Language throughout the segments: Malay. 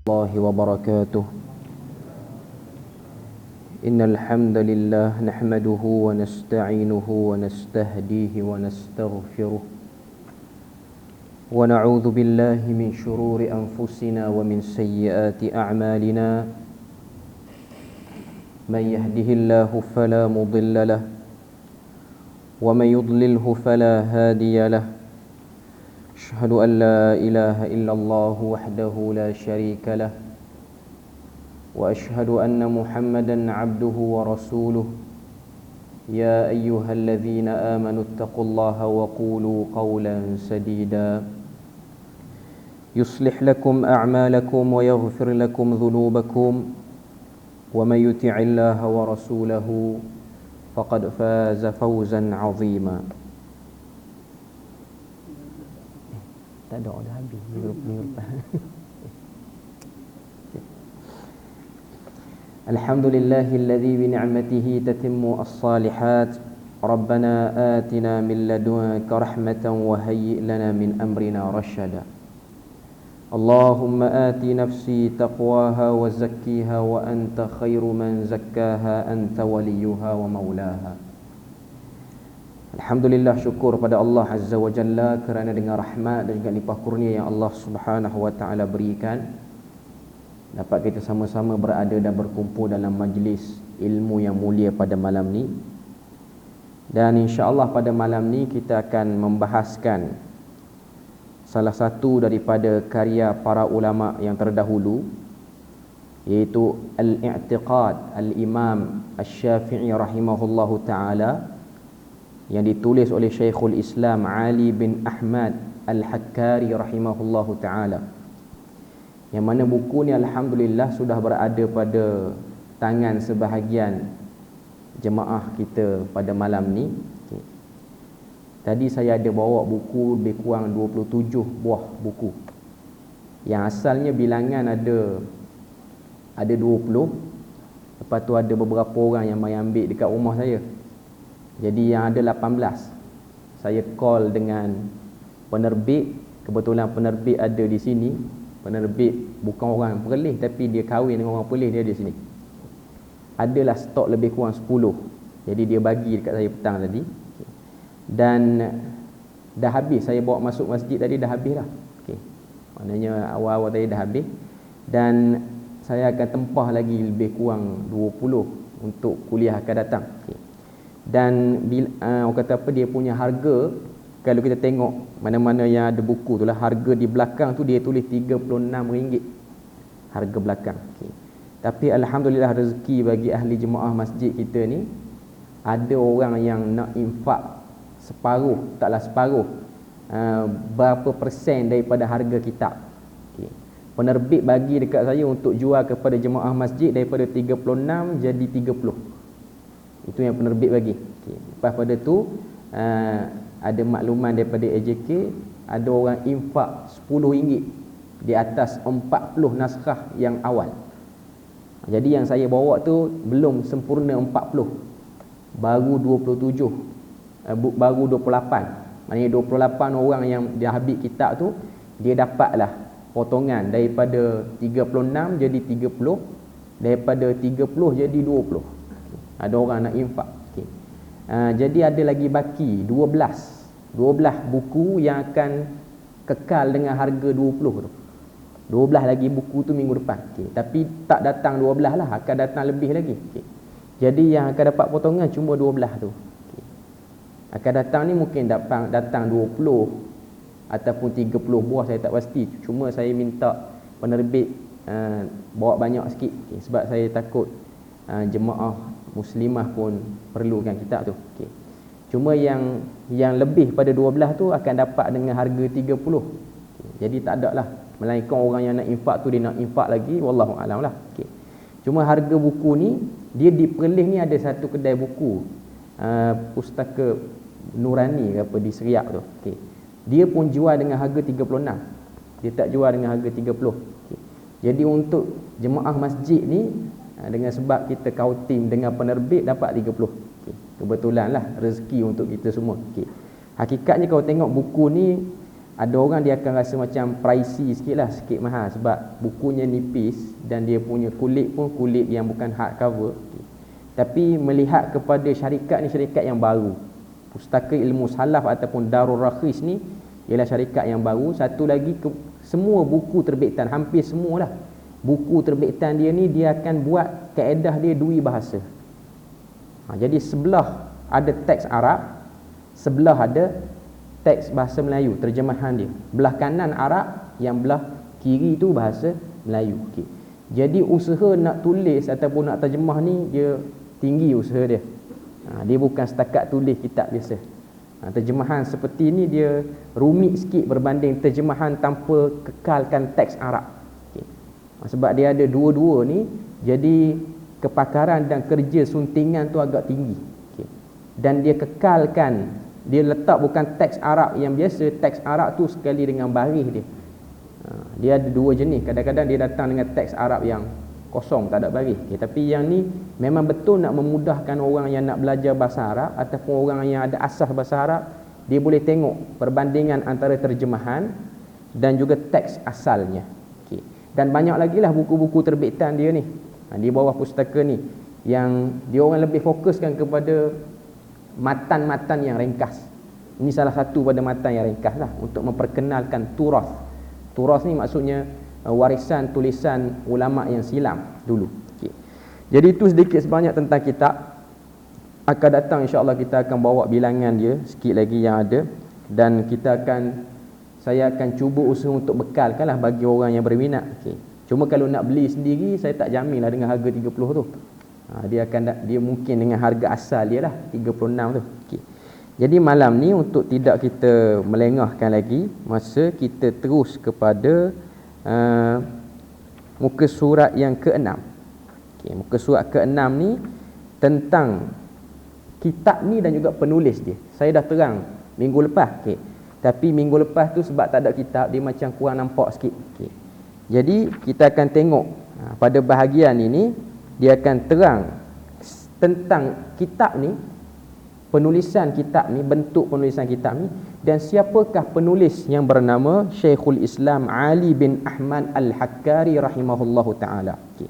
الله وبركاته. إن الحمد لله نحمده ونستعينه ونستهديه ونستغفره ونعوذ بالله من شرور أنفسنا ومن سيئات أعمالنا. من يهده الله فلا مضل له ومن يضلله فلا هادي له. أشهد أن لا إله إلا الله وحده لا شريك له وأشهد أن محمدا عبده ورسوله. يا أيها الذين آمنوا اتقوا الله وقولوا قولا سديدا يصلح لكم أعمالكم ويغفر لكم ذنوبكم ومن يطع الله ورسوله فقد فاز فوزا عظيما. Tak ada, dah habis minggu lepas. Alhamdulillahilladzi bi ni'matihi tatimmu as-salihat. Rabbana atina min ladunka rahmatan wa hayyi' lana min amrina rasyada. Allahumma ati nafsi taqwaha wa zakkiha wa anta khairu man zakkaha anta waliyuha wa maulaha. Alhamdulillah, syukur pada Allah Azza wa Jalla kerana dengan rahmat dan juga limpah kurnia yang Allah Subhanahu wa taala berikan, dapat kita sama-sama berada dan berkumpul dalam majlis ilmu yang mulia pada malam ni. Dan insya-Allah pada malam ni kita akan membahaskan salah satu daripada karya para ulama yang terdahulu, iaitu Al-I'tiqad Al-Imam Asy-Syafi'i rahimahullahu taala, yang ditulis oleh Syekhul Islam Ali bin Ahmad Al-Hakkari rahimahullahu ta'ala, yang mana buku ni alhamdulillah sudah berada pada tangan sebahagian jemaah kita pada malam ni. Tadi saya ada bawa buku lebih kurang 27 buah buku, yang asalnya bilangan ada 20. Lepas tu ada beberapa orang yang mai ambil dekat rumah saya, jadi yang ada 18. Saya call dengan penerbit, kebetulan penerbit ada di sini. Penerbit bukan orang Perlis, tapi dia kahwin dengan orang Perlis, dia ada di sini. Adalah stok lebih kurang 10. Jadi dia bagi dekat saya petang tadi. Dan dah habis, saya bawa masuk masjid tadi dah habis dah. Okey. Maknanya awal-awal tadi dah habis. Dan saya akan tempah lagi lebih kurang 20 untuk kuliah akan datang. Okey. Dan orang kata apa, dia punya harga, kalau kita tengok mana-mana yang ada buku tu lah, harga di belakang tu dia tulis RM36 harga belakang. Okay. Tapi alhamdulillah rezeki bagi ahli jemaah masjid kita ni, ada orang yang nak infak separuh, taklah separuh, berapa persen daripada harga kitab. Okay. Penerbit bagi dekat saya untuk jual kepada jemaah masjid daripada 36 jadi 30. Itu yang penerbit bagi. Okay. Lepas pada tu ada makluman daripada AJK, ada orang infak RM10 di atas 40 naskah yang awal. Jadi yang saya bawa tu belum sempurna 40, baru 27, baru 28. Maknanya 28 orang yang dia habis kitab tu, dia dapatlah potongan daripada 36 jadi 30, daripada 30 jadi 20. Ada orang nak infak. Okay. Jadi ada lagi baki 12 buku yang akan kekal dengan harga 20 tu. 12 lagi buku tu minggu depan. Okay. Tapi tak datang 12 lah, akan datang lebih lagi. Okay. Jadi yang akan dapat potongan cuma 12 tu. Okay. Akan datang ni mungkin datang 20 ataupun 30 buah, saya tak pasti. Cuma saya minta penerbit bawa banyak sikit. Okay. Sebab saya takut jemaah muslimah pun perlukan kitab tu. Okay. Cuma yang lebih pada 12 tu akan dapat dengan harga 30. Okay. Jadi tak ada lah, melainkan orang yang nak infak tu dia nak infak lagi, wallahu alam lah. Okay. Cuma harga buku ni, dia di Perlis ni ada satu kedai buku, Pustaka Nurani ke apa di Seriap tu. Okay. Dia pun jual dengan harga 36. Dia tak jual dengan harga 30. Okay. Jadi untuk jemaah masjid ni, dengan sebab kita kautim dengan penerbit, dapat 30. Okay. Kebetulan lah rezeki untuk kita semua. Okay. Hakikatnya kalau tengok buku ni Ada orang dia akan rasa macam pricey sikit lah, sikit mahal sebab bukunya nipis dan dia punya kulit pun kulit yang bukan hardcover. Tapi melihat kepada syarikat ni, syarikat yang baru, Pustaka Ilmu Salaf ataupun Darul Rakhis ni ialah syarikat yang baru. Satu lagi, semua buku terbitan, hampir semualah buku terbitan dia ni, dia akan buat kaedah dia dui bahasa. Jadi sebelah ada teks Arab, sebelah ada teks bahasa Melayu, terjemahan dia. Belah kanan Arab, yang belah kiri tu bahasa Melayu. Okay. Jadi usaha nak tulis ataupun nak terjemah ni, dia tinggi usaha dia. Dia bukan setakat tulis kitab biasa. Terjemahan seperti ni dia rumit sikit berbanding terjemahan tanpa kekalkan teks Arab. Okay. Sebab dia ada dua-dua ni, jadi kepakaran dan kerja suntingan tu agak tinggi. Okay. Dan dia kekalkan, dia letak bukan teks Arab yang biasa, teks Arab tu sekali dengan baris dia. Dia ada dua jenis. Kadang-kadang dia datang dengan teks Arab yang kosong, tak ada baris. Okay, tapi yang ni memang betul nak memudahkan orang yang nak belajar bahasa Arab ataupun orang yang ada asas bahasa Arab, dia boleh tengok perbandingan antara terjemahan dan juga teks asalnya. Okay. Dan banyak lagi lah buku-buku terbitan dia ni, di bawah pustaka ni, yang dia orang lebih fokuskan kepada matan-matan yang ringkas. Ini salah satu pada matan yang ringkas lah, untuk memperkenalkan turas. Turas ni maksudnya warisan tulisan ulama yang silam dulu. Okay. Jadi itu sedikit sebanyak tentang kitab. Akan datang insya-Allah kita akan bawa bilangan dia sikit lagi yang ada, dan saya akan cuba usaha untuk bekalkanlah bagi orang yang berminat. Okay. Cuma kalau nak beli sendiri, saya tak jaminlah dengan harga 30 tu. Dia mungkin dengan harga asal dia lah 36 tu. Okay. Jadi malam ni untuk tidak kita melengahkan lagi masa, kita terus kepada muka surat yang ke-6. Okay, muka surat ke-6 ni tentang kitab ni dan juga penulis dia. Saya dah terang minggu lepas. Okay. Tapi minggu lepas tu sebab tak ada kitab, dia macam kurang nampak sikit. Okay. Jadi kita akan tengok pada bahagian ini, dia akan terang tentang kitab ni, penulisan kitab ni, bentuk penulisan kitab ni, dan siapakah penulis yang bernama Syekhul Islam Ali bin Ahmad Al-Hakkari rahimahullahu ta'ala. Okay.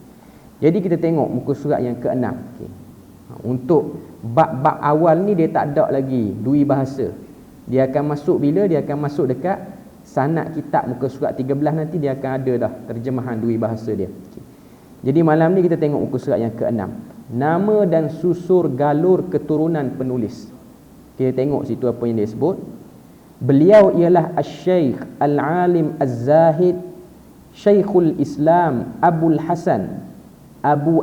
Jadi kita tengok muka surat yang ke-6. Okay. Untuk bab-bab awal ni dia tak ada lagi dui bahasa. Dia akan masuk bila? Dia akan masuk dekat sanad kitab muka surat 13 nanti, dia akan ada dah terjemahan dui bahasa dia. Okay. Jadi malam ni kita tengok muka surat yang ke-6. Nama dan susur galur keturunan penulis. Kita tengok situ apa yang dia sebut. Beliau ialah Asy-Syaikh Al-Alim Az-Zahid Syekhul Islam Abu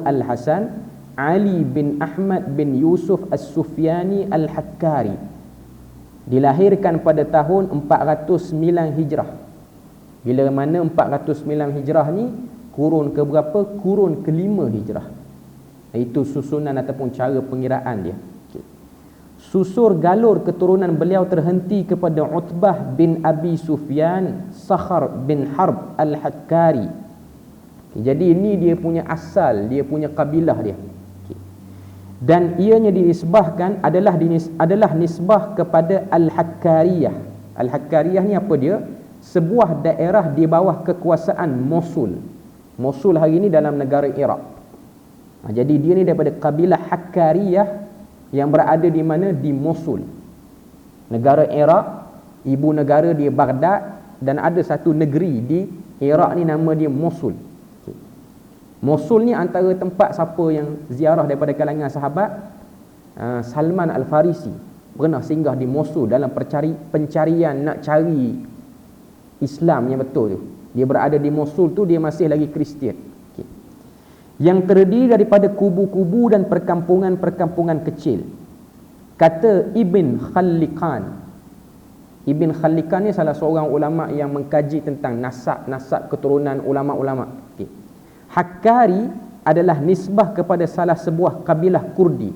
Al-Hasan Ali bin Ahmad bin Yusuf As-Sufyani Al-Hakkari. Dilahirkan pada tahun 409 Hijrah. Bila mana 409 Hijrah ni kurun ke berapa? Kurun ke-5 Hijrah. Itu susunan ataupun cara pengiraan dia. Okay. Susur galur keturunan beliau terhenti kepada Utbah bin Abi Sufyan Sakhar bin Harb Al-Hakkari. Okay. Jadi ini dia punya asal, dia punya kabilah dia. Okay. Dan ianya dinisbahkan adalah nisbah kepada Al-Hakkariyah. Al-Hakkariyah ni apa dia? Sebuah daerah di bawah kekuasaan Mosul. Mosul hari ini dalam negara Iraq. Jadi dia ni daripada kabilah Hakkariyah yang berada di mana? Di Mosul, negara Iraq. Ibu negara dia Baghdad, dan ada satu negeri di Iraq ni nama dia Mosul. Okay. Mosul ni antara tempat siapa yang ziarah daripada kalangan sahabat, Salman Al-Farisi pernah singgah di Mosul dalam pencarian nak cari Islam yang betul tu. Dia berada di Mosul tu, dia masih lagi Kristian. Yang terdiri daripada kubu-kubu dan perkampungan-perkampungan kecil. Kata Ibn Khallikan. Ibn Khallikan ni salah seorang ulama yang mengkaji tentang nasab keturunan ulama-ulama. Okay. Hakkari adalah nisbah kepada salah sebuah kabilah Kurdi.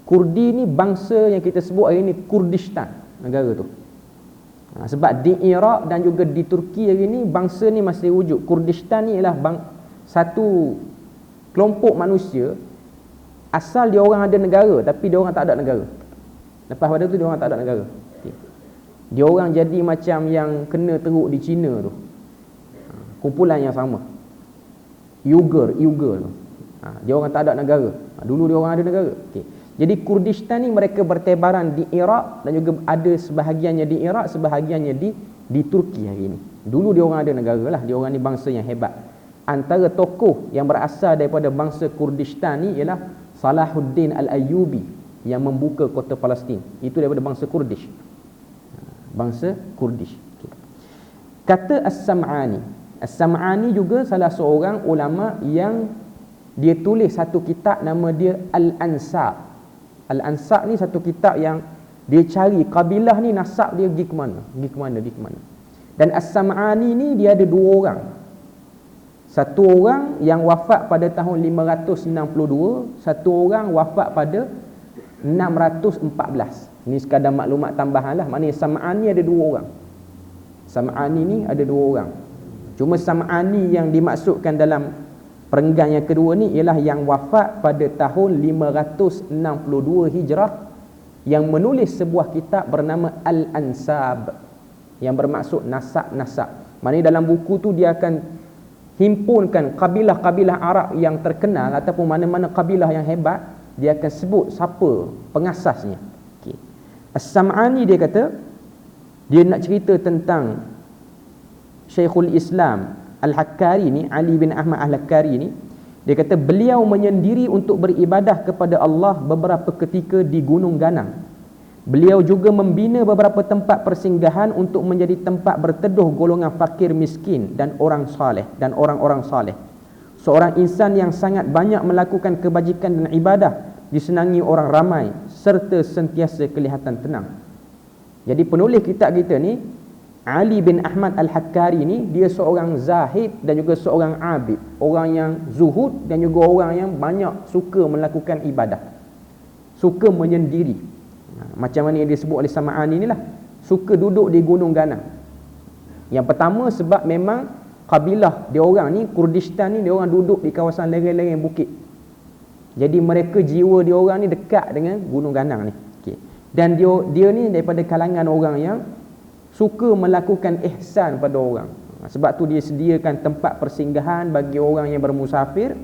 Kurdi ni bangsa yang kita sebut hari ni Kurdistan, negara tu. Sebab di Iraq dan juga di Turki hari ni bangsa ni masih wujud. Kurdistan ni ialah satu kelompok manusia, asal dia orang ada negara tapi dia orang tak ada negara. Lepas pada tu dia orang tak ada negara. Okay. Dia orang jadi macam yang kena teruk di China tu. Kumpulan yang sama. Uyghur tu. Dia orang tak ada negara. Dulu dia orang ada negara. Okey. Jadi Kurdistan ni mereka bertebaran di Iraq dan juga ada sebahagiannya di Iraq, sebahagiannya di Turki hari ini. Dulu dia orang ada negara lah. Dia orang ni bangsa yang hebat. Antara tokoh yang berasal daripada bangsa Kurdistan ni ialah Salahuddin Al-Ayyubi yang membuka kota Palestin. Itu daripada bangsa Kurdish. Bangsa Kurdish. Okay. Kata As-Sam'ani. As-Sam'ani juga salah seorang ulama yang dia tulis satu kitab nama dia Al-Ansab. Al-Ansab ni satu kitab yang dia cari kabilah ni nasab dia pergi ke mana. Dan As-Sam'ani ni dia ada dua orang. Satu orang yang wafat pada tahun 562, satu orang wafat pada 614. Ini sekadar maklumat tambahan lah. Maknanya Sam'ani ada dua orang. Sam'ani ni ada dua orang. Cuma Sam'ani yang dimaksudkan dalam perenggan yang kedua ni ialah yang wafat pada tahun 562 Hijrah, yang menulis sebuah kitab bernama Al-Ansab, yang bermaksud nasab-nasab. Maknanya dalam buku tu dia akan himpunkan kabilah-kabilah Arab yang terkenal ataupun mana-mana kabilah yang hebat, dia akan sebut siapa pengasasnya. Okay. As-Sam'ani dia kata, dia nak cerita tentang Syekhul Islam Al-Hakkari ni, Ali bin Ahmad Al-Hakkari ni. Dia kata beliau menyendiri untuk beribadah kepada Allah beberapa ketika di Gunung Ganang. Beliau juga membina beberapa tempat persinggahan untuk menjadi tempat berteduh golongan fakir miskin dan orang saleh dan orang-orang saleh. Seorang insan yang sangat banyak melakukan kebajikan dan ibadah, disenangi orang ramai serta sentiasa kelihatan tenang. Jadi penulis kitab kita ni, Ali bin Ahmad Al-Hakkari ni, dia seorang zahid dan juga seorang abid, orang yang zuhud dan juga orang yang banyak suka melakukan ibadah, suka menyendiri. Macam mana yang disebut oleh Sam'ani inilah, suka duduk di Gunung Ganang. Yang pertama sebab memang kabilah dia orang ni, Kurdistan ni, dia orang duduk di kawasan lereng-lereng bukit. Jadi mereka jiwa dia orang ni dekat dengan Gunung Ganang ni. Okay. Dan dia ni daripada kalangan orang yang suka melakukan ihsan pada orang. Sebab tu dia sediakan tempat persinggahan bagi orang yang bermusafir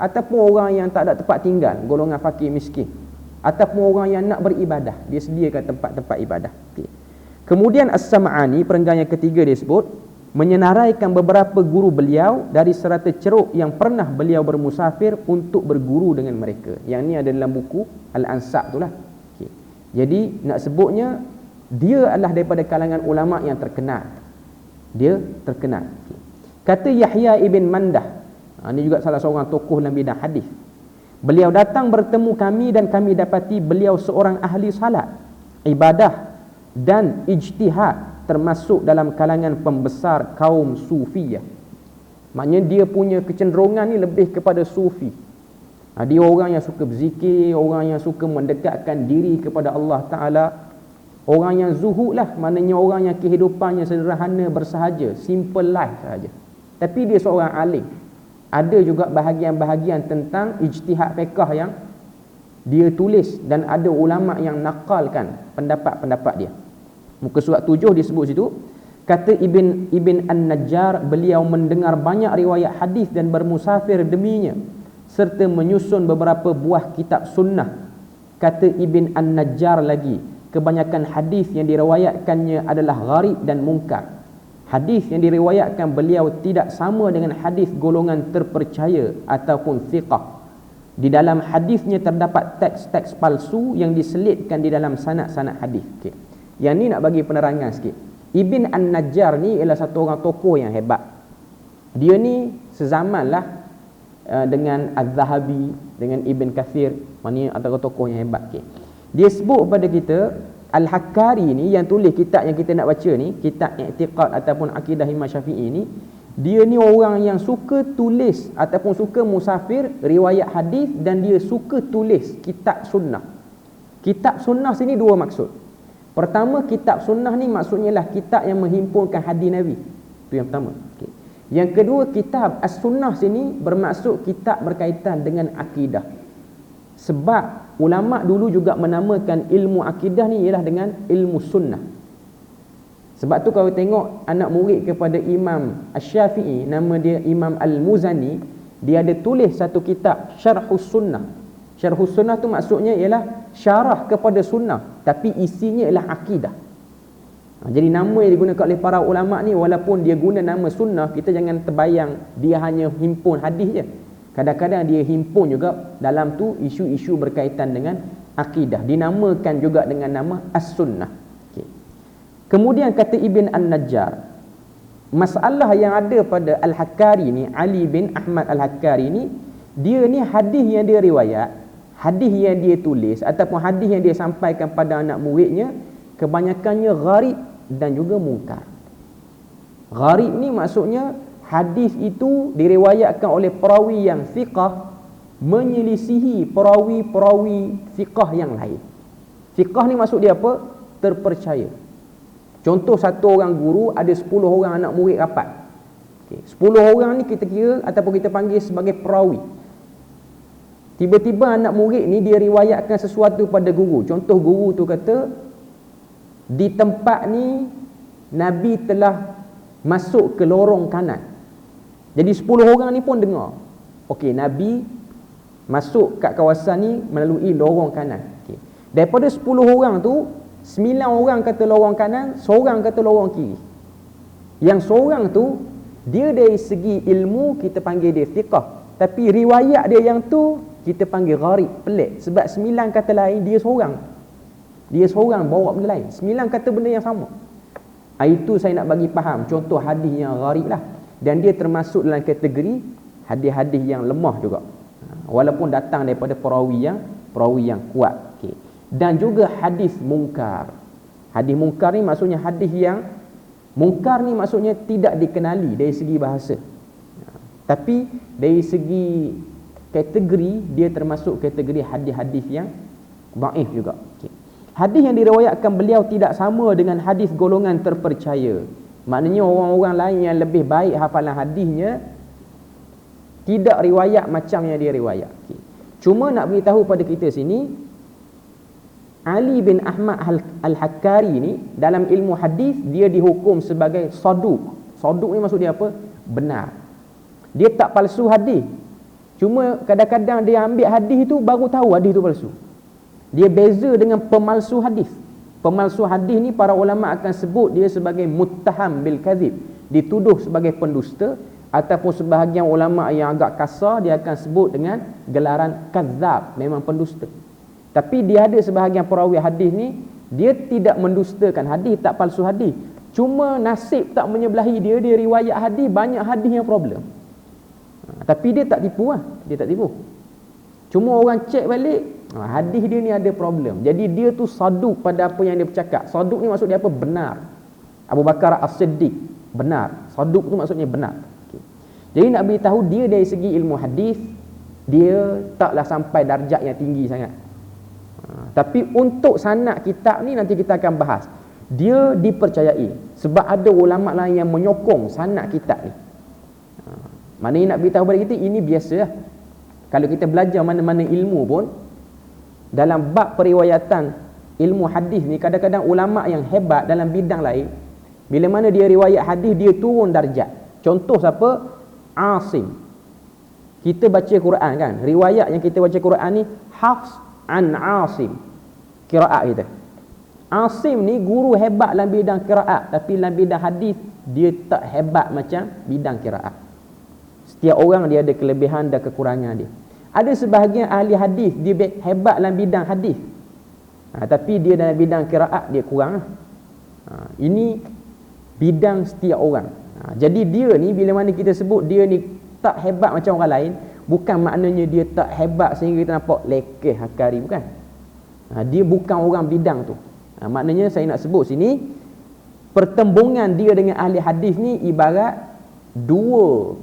ataupun orang yang tak ada tempat tinggal, golongan fakir miskin, ataupun orang yang nak beribadah, dia sediakan tempat-tempat ibadah. Okay. Kemudian As-Sam'ani, perenggan yang ketiga dia sebut, menyenaraikan beberapa guru beliau dari serata ceruk yang pernah beliau bermusafir untuk berguru dengan mereka. Yang ni ada dalam buku Al-Ansab tu lah. Okay. Jadi nak sebutnya dia adalah daripada kalangan ulama yang terkenal. Dia terkenal. Okay. Kata Yahya ibn Mandah, ini juga salah seorang tokoh dalam bidang hadis. Beliau datang bertemu kami dan kami dapati beliau seorang ahli salat, ibadah dan ijtihad, termasuk dalam kalangan pembesar kaum Sufiyah. Maknanya dia punya kecenderungan ni lebih kepada Sufi. Dia orang yang suka berzikir, orang yang suka mendekatkan diri kepada Allah Ta'ala, orang yang zuhud lah, maknanya orang yang kehidupannya sederhana, bersahaja, simple life sahaja. Tapi dia seorang alim. Ada juga bahagian-bahagian tentang ijtihad fiqh yang dia tulis, dan ada ulama yang nakalkan pendapat-pendapat dia. Muka surat 7 disebut situ, kata Ibn An-Najjar, beliau mendengar banyak riwayat hadis dan bermusafir deminya, serta menyusun beberapa buah kitab sunnah. Kata Ibn An-Najjar lagi, kebanyakan hadis yang diriwayatkannya adalah gharib dan mungkar. Hadis yang diriwayatkan beliau tidak sama dengan hadis golongan terpercaya ataupun thiqah. Di dalam hadisnya terdapat teks-teks palsu yang diselitkan di dalam sanad-sanad hadis. Okay. Yang ni nak bagi penerangan sikit. Ibn An-Najjar ni ialah satu orang tokoh yang hebat. Dia ni sezamanlah dengan Az-Zahabi, dengan Ibn Kathir, maknanya antara tokoh yang hebat. Okay. Dia sebut kepada kita, Al-Hakkari ni yang tulis kitab yang kita nak baca ni, kitab I'tiqad ataupun Akidah Imam Syafi'i ni, dia ni orang yang suka tulis ataupun suka musafir riwayat hadis, dan dia suka tulis kitab sunnah. Kitab sunnah sini dua maksud. Pertama, kitab sunnah ni maksudnya lah kitab yang menghimpunkan hadis Nabi. Itu yang pertama. Okay. Yang kedua, kitab as-sunnah sini bermaksud kitab berkaitan dengan akidah. Sebab ulama dulu juga menamakan ilmu akidah ni ialah dengan ilmu sunnah. Sebab tu kalau tengok anak murid kepada Imam Asy-Syafi'i, nama dia Imam Al-Muzani, dia ada tulis satu kitab Syarhus Sunnah. Syarhus Sunnah tu maksudnya ialah syarah kepada sunnah, tapi isinya ialah akidah. Jadi nama yang digunakan oleh para ulama ni, walaupun dia guna nama sunnah, kita jangan terbayang dia hanya himpun hadis je. Kadang-kadang dia himpun juga dalam tu isu-isu berkaitan dengan akidah. Dinamakan juga dengan nama As-Sunnah. Okay. Kemudian kata Ibn An-Najjar, masalah yang ada pada Al-Hakkari ni, Ali bin Ahmad Al-Hakkari ni, dia ni hadis yang dia riwayat, hadis yang dia tulis ataupun hadis yang dia sampaikan pada anak muridnya, kebanyakannya gharib dan juga mungkar. Gharib ni maksudnya hadis itu diriwayatkan oleh perawi yang thiqah menyelisihi perawi-perawi thiqah yang lain. Thiqah ni maksud dia apa? Terpercaya. Contoh, satu orang guru ada 10 orang anak murid rapat. Okay. 10 orang ni kita kira ataupun kita panggil sebagai perawi. Tiba-tiba anak murid ni dia riwayatkan sesuatu pada guru. Contoh, guru tu kata, di tempat ni Nabi telah masuk ke lorong kanan. Jadi 10 orang ni pun dengar, okey, Nabi masuk kat kawasan ni melalui lorong kanan. Okey. Daripada 10 orang tu, 9 orang kata lorong kanan, seorang kata lorong kiri. Yang seorang tu, dia dari segi ilmu kita panggil dia thiqah, tapi riwayat dia yang tu kita panggil gharib, pelik. Sebab 9 kata lain, dia seorang bawa benda lain. 9 kata benda yang sama. Itu saya nak bagi faham contoh hadis yang gharib lah. Dan dia termasuk dalam kategori hadis-hadis yang lemah juga, walaupun datang daripada perawi yang kuat. Okay. Dan juga hadis mungkar. Hadis mungkar ni maksudnya hadis yang mungkar ni maksudnya tidak dikenali dari segi bahasa, tapi dari segi kategori dia termasuk kategori hadis-hadis yang dhaif juga. Okay. Hadis yang diriwayatkan beliau tidak sama dengan hadis golongan terpercaya. Maknanya orang-orang lain yang lebih baik hafalan hadisnya tidak riwayat macam yang dia riwayat. Okay. Cuma nak beritahu pada kita sini, Ali bin Ahmad Al-Hakkari ni dalam ilmu hadis dia dihukum sebagai saduq. Saduq ni maksud dia apa? Benar. Dia tak palsu hadis. Cuma kadang-kadang dia ambil hadis itu baru tahu hadis itu palsu. Dia beza dengan pemalsu hadis. Pemalsu hadis ni para ulama akan sebut dia sebagai muttaham bil kadzib, dituduh sebagai pendusta, ataupun sebahagian ulama yang agak kasar dia akan sebut dengan gelaran kadzab, memang pendusta. Tapi dia ada sebahagian perawi hadis ni dia tidak mendustakan hadis, tak palsu hadis. Cuma nasib tak menyebelahi dia riwayat hadis banyak hadis yang problem. Tapi dia tak tipu lah, dia tak tipu. Cuma orang cek balik, hadis dia ni ada problem. Jadi dia tu saduq pada apa yang dia bercakap. Saduq ni maksud dia apa? Benar. Abu Bakar As-Siddiq benar. Saduq tu maksudnya benar. Okay. Jadi nak beritahu dia dari segi ilmu hadis dia taklah sampai darjat yang tinggi sangat. Tapi untuk sanad kitab ni nanti kita akan bahas. Dia dipercayai sebab ada ulama lain yang menyokong sanad kitab ni. Maknanya nak beritahu kepada kita ini biasa lah. Kalau kita belajar mana-mana ilmu pun, dalam bab periwayatan ilmu hadis ni kadang-kadang ulama yang hebat dalam bidang lain, bila mana dia riwayat hadis dia turun darjat. Contoh siapa? Asim. Kita baca Quran kan, riwayat yang kita baca Quran ni Hafs an Asim, qiraat kita. Asim ni guru hebat dalam bidang qiraat, tapi dalam bidang hadis dia tak hebat macam bidang qiraat. Setiap orang dia ada kelebihan dan kekurangan dia. Ada sebahagian ahli hadis dia hebat dalam bidang hadis, tapi dia dalam bidang qiraat dia kurang. Ini bidang setiap orang. Jadi dia ni bila mana kita sebut dia ni tak hebat macam orang lain, bukan maknanya dia tak hebat sehingga kita nampak lekeh Hakkari, bukan. Dia bukan orang bidang tu. Maknanya saya nak sebut sini, pertembungan dia dengan ahli hadis ni ibarat dua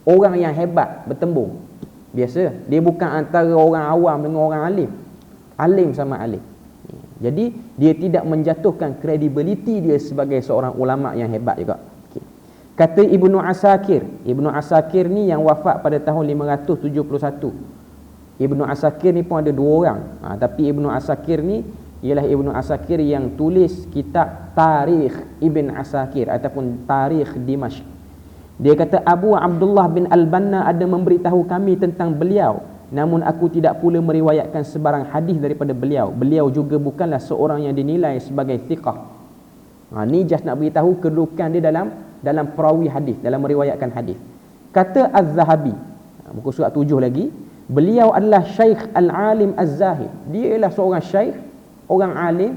orang yang hebat bertembung. Biasa, dia bukan antara orang awam dengan orang alim. Alim sama alim. Jadi dia tidak menjatuhkan kredibiliti dia sebagai seorang ulama yang hebat juga. Okay. Kata Ibnu Asakir. Ibnu Asakir ni yang wafat pada tahun 571. Ibnu Asakir ni pun ada dua orang. Tapi Ibnu Asakir ni ialah Ibnu Asakir yang tulis kitab Tarikh Ibn Asakir ataupun Tarikh Dimashq. Dia kata Abu Abdullah bin Al-Banna ada memberitahu kami tentang beliau, namun aku tidak pula meriwayatkan sebarang hadis daripada beliau. Beliau juga bukanlah seorang yang dinilai sebagai thiqah. Ni just nak beritahu kedudukan dia dalam perawi hadis, dalam meriwayatkan hadis. Kata Az-Zahabi, muka surat 7 lagi, beliau adalah Syekh Al-Alim Az-Zahid. Dia ialah seorang syekh, orang alim,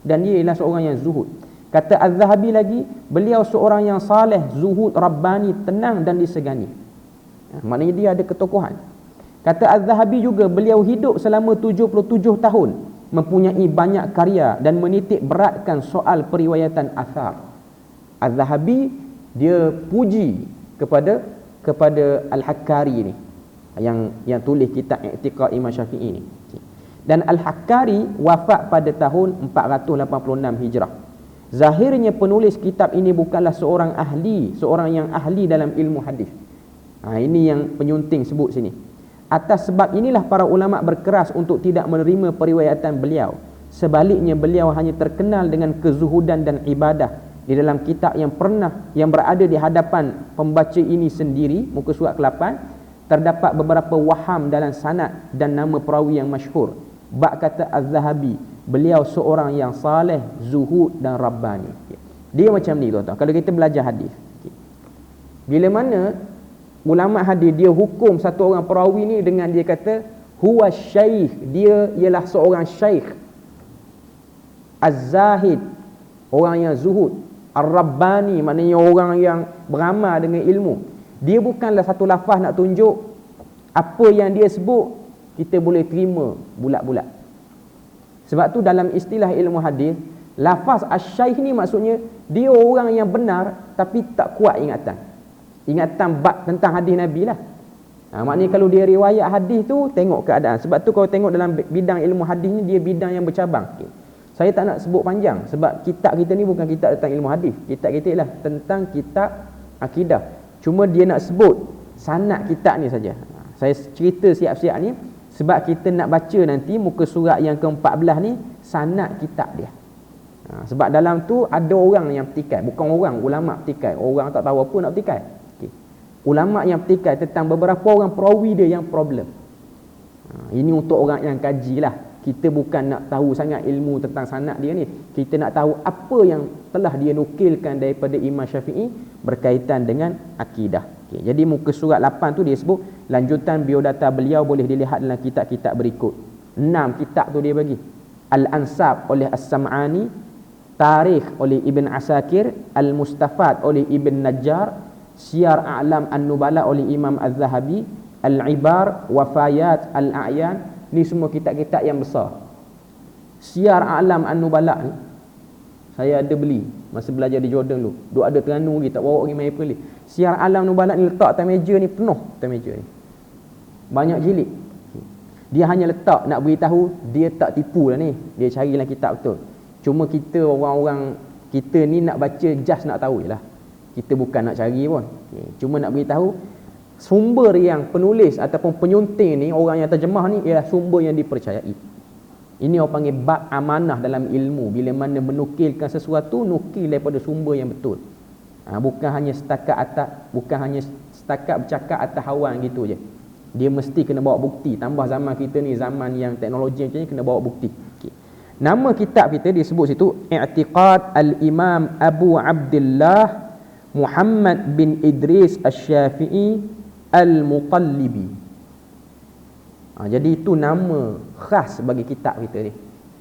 dan dia ialah seorang yang zuhud. Kata Az-Zahabi lagi, beliau seorang yang saleh, zuhud, rabbani, tenang dan disegani. Maknanya dia ada ketokohan. Kata Az-Zahabi juga, beliau hidup selama 77 tahun, mempunyai banyak karya dan menitik beratkan soal periwayatan athar. Az-Zahabi dia puji kepada Al-Hakkari ni, yang tulis kitab I'tiqad Imam Syafi'i ni. Dan Al-Hakkari wafat pada tahun 486 Hijrah. Zahirnya penulis kitab ini bukanlah seorang yang ahli dalam ilmu hadis. Ini yang penyunting sebut sini. Atas sebab inilah para ulama berkeras untuk tidak menerima periwayatan beliau. Sebaliknya beliau hanya terkenal dengan kezuhudan dan ibadah. Di dalam kitab yang berada di hadapan pembaca ini sendiri, muka surat ke-8, terdapat beberapa waham dalam sanad dan nama perawi yang masyhur. Bak kata Az-Zahabi, beliau seorang yang saleh, zuhud dan rabbani. Dia macam ni tuan-tuan. Kalau kita belajar hadis, bila mana ulama hadis dia hukum satu orang perawi ni dengan dia kata huwa syaikh, dia ialah seorang syekh, Az-Zahid, orang yang zuhud, Ar-Rabbani, maknanya orang yang beramal dengan ilmu. Dia bukanlah satu lafaz nak tunjuk apa yang dia sebut kita boleh terima bulat-bulat. Sebab tu dalam istilah ilmu hadis, lafaz asy-syaikh ni maksudnya dia orang yang benar tapi tak kuat ingatan bab tentang hadis Nabi lah. Maknanya kalau dia riwayat hadis tu, tengok keadaan. Sebab tu kalau tengok dalam bidang ilmu hadis ni, dia bidang yang bercabang. Saya tak nak sebut panjang sebab kitab kita ni bukan kitab tentang ilmu hadis. Kitab kita ialah tentang kitab akidah. Cuma dia nak sebut sanad kitab ni saja. Saya cerita siap-siap ni sebab kita nak baca nanti muka surat yang ke-14 ni sanad kitab dia. Sebab dalam tu ada orang yang petikai, bukan orang ulama petikai. Orang tak tahu apa nak petikai. Ulama yang petikai tentang beberapa orang perawi dia yang problem. Ini untuk orang yang kaji lah. Kita bukan nak tahu sangat ilmu tentang sanad dia ni. Kita nak tahu apa yang telah dia nukilkan daripada Imam Syafi'i berkaitan dengan akidah. Jadi muka surat 8 tu dia sebut lanjutan biodata beliau boleh dilihat dalam kitab-kitab berikut. 6 kitab tu dia bagi. Al-Ansab oleh As-Sam'ani, Tarikh oleh Ibn Asakir, Al-Mustafad oleh Ibn Najjar, Syiar A'lam An-Nubala oleh Imam Az-Zahabi, Al-Ibar, Wafayat Al-A'yan. Ni semua kitab-kitab yang besar. Syiar A'lam An-Nubala ni saya ada beli masa belajar di Jordan dulu. Duk ada Terengganu lagi, tak bawa pergi main Perlis. Syiar A'lam Nubala ni letak atas meja ni, penuh atas meja ni. Banyak jilid. Dia hanya letak nak beritahu dia tak tipu lah ni. Dia cari dalam kitab betul. Cuma kita orang-orang kita ni nak baca just nak tahu je lah. Kita bukan nak cari pun. Cuma nak beritahu sumber yang penulis ataupun penyunting ni, orang yang terjemah ni ialah sumber yang dipercayai. Ini orang panggil bab amanah dalam ilmu. Bila mana menukilkan sesuatu, nukil daripada sumber yang betul. Bukan hanya setakat bercakap atas hawan gitu je. Dia mesti kena bawa bukti. Tambah zaman kita ni zaman yang teknologi macam ni, kena bawa bukti. Nama kitab kita disebut situ I'tiqad Al-Imam Abu Abdullah Muhammad bin Idris Asy-Syafi'i Al-Mutallibi. Jadi itu nama khas bagi kitab kita ni.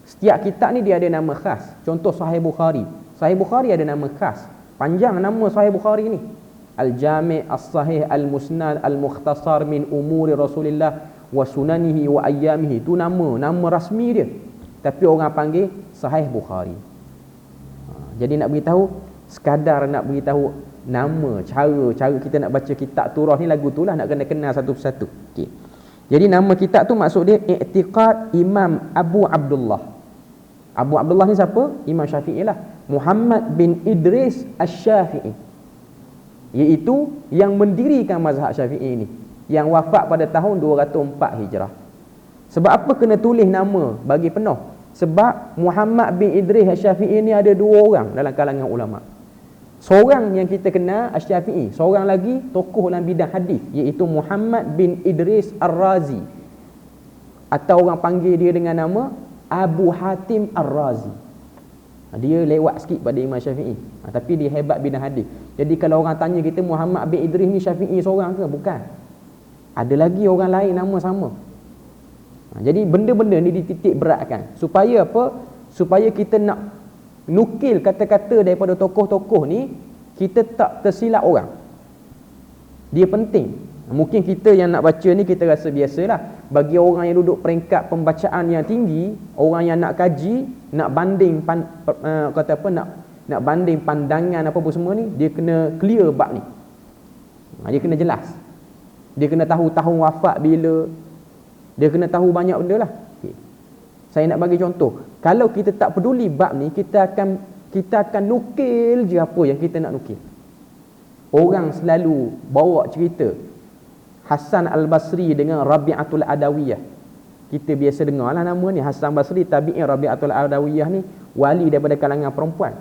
Setiap kitab ni dia ada nama khas. Contoh Sahih Bukhari. Sahih Bukhari ada nama khas. Panjang nama Sahih Bukhari ni. Al-Jami' As-Sahih Al-Musnad Al-Mukhtasar min Umuri Rasulillah wa Sunanihi wa Ayyamihi. Itu nama rasmi dia. Tapi orang panggil Sahih Bukhari. Jadi nak beritahu, sekadar nak beritahu nama, cara kita nak baca kitab turah ni, lagu tu lah nak kena kenal satu persatu. Okey. Jadi nama kitab tu maksud dia I'tiqad Imam Abu Abdullah. Abu Abdullah ni siapa? Imam Syafi'i lah. Muhammad bin Idris Asy-Syafi'i, iaitu yang mendirikan mazhab Syafi'i ni, yang wafat pada tahun 204 Hijrah. Sebab apa kena tulis nama bagi penuh? Sebab Muhammad bin Idris Asy-Syafi'i ni ada dua orang dalam kalangan ulama. Seorang yang kita kenal Asy-Syafi'i, seorang lagi tokoh dalam bidang hadis, iaitu Muhammad bin Idris Ar-Razi, atau orang panggil dia dengan nama Abu Hatim Ar-Razi. Dia lewat sikit pada Imam Syafi'i, tapi dia hebat bidang hadis. Jadi kalau orang tanya kita, Muhammad bin Idris ni Syafi'i seorang ke? Bukan. Ada lagi orang lain nama sama. Jadi benda-benda ni dititik beratkan. Supaya apa? Supaya kita nak nukil kata-kata daripada tokoh-tokoh ni, kita tak tersilap orang. Dia penting. Mungkin kita yang nak baca ni kita rasa biasalah. Bagi orang yang duduk peringkat pembacaan yang tinggi, orang yang nak kaji, nak banding nak banding pandangan apa semua ni, dia kena clear bab ni. Dia kena jelas. Dia kena tahu tahun wafat bila. Dia kena tahu banyak benda lah. Okay. Saya nak bagi contoh. Kalau kita tak peduli bab ni, kita akan nukil je apa yang kita nak nukil. Orang selalu bawa cerita Hasan Al-Basri dengan Rabi'atul Adawiyah. Kita biasa dengar lah nama ni. Hasan Basri, tabi'in. Rabi'atul Adawiyah ni wali daripada kalangan perempuan.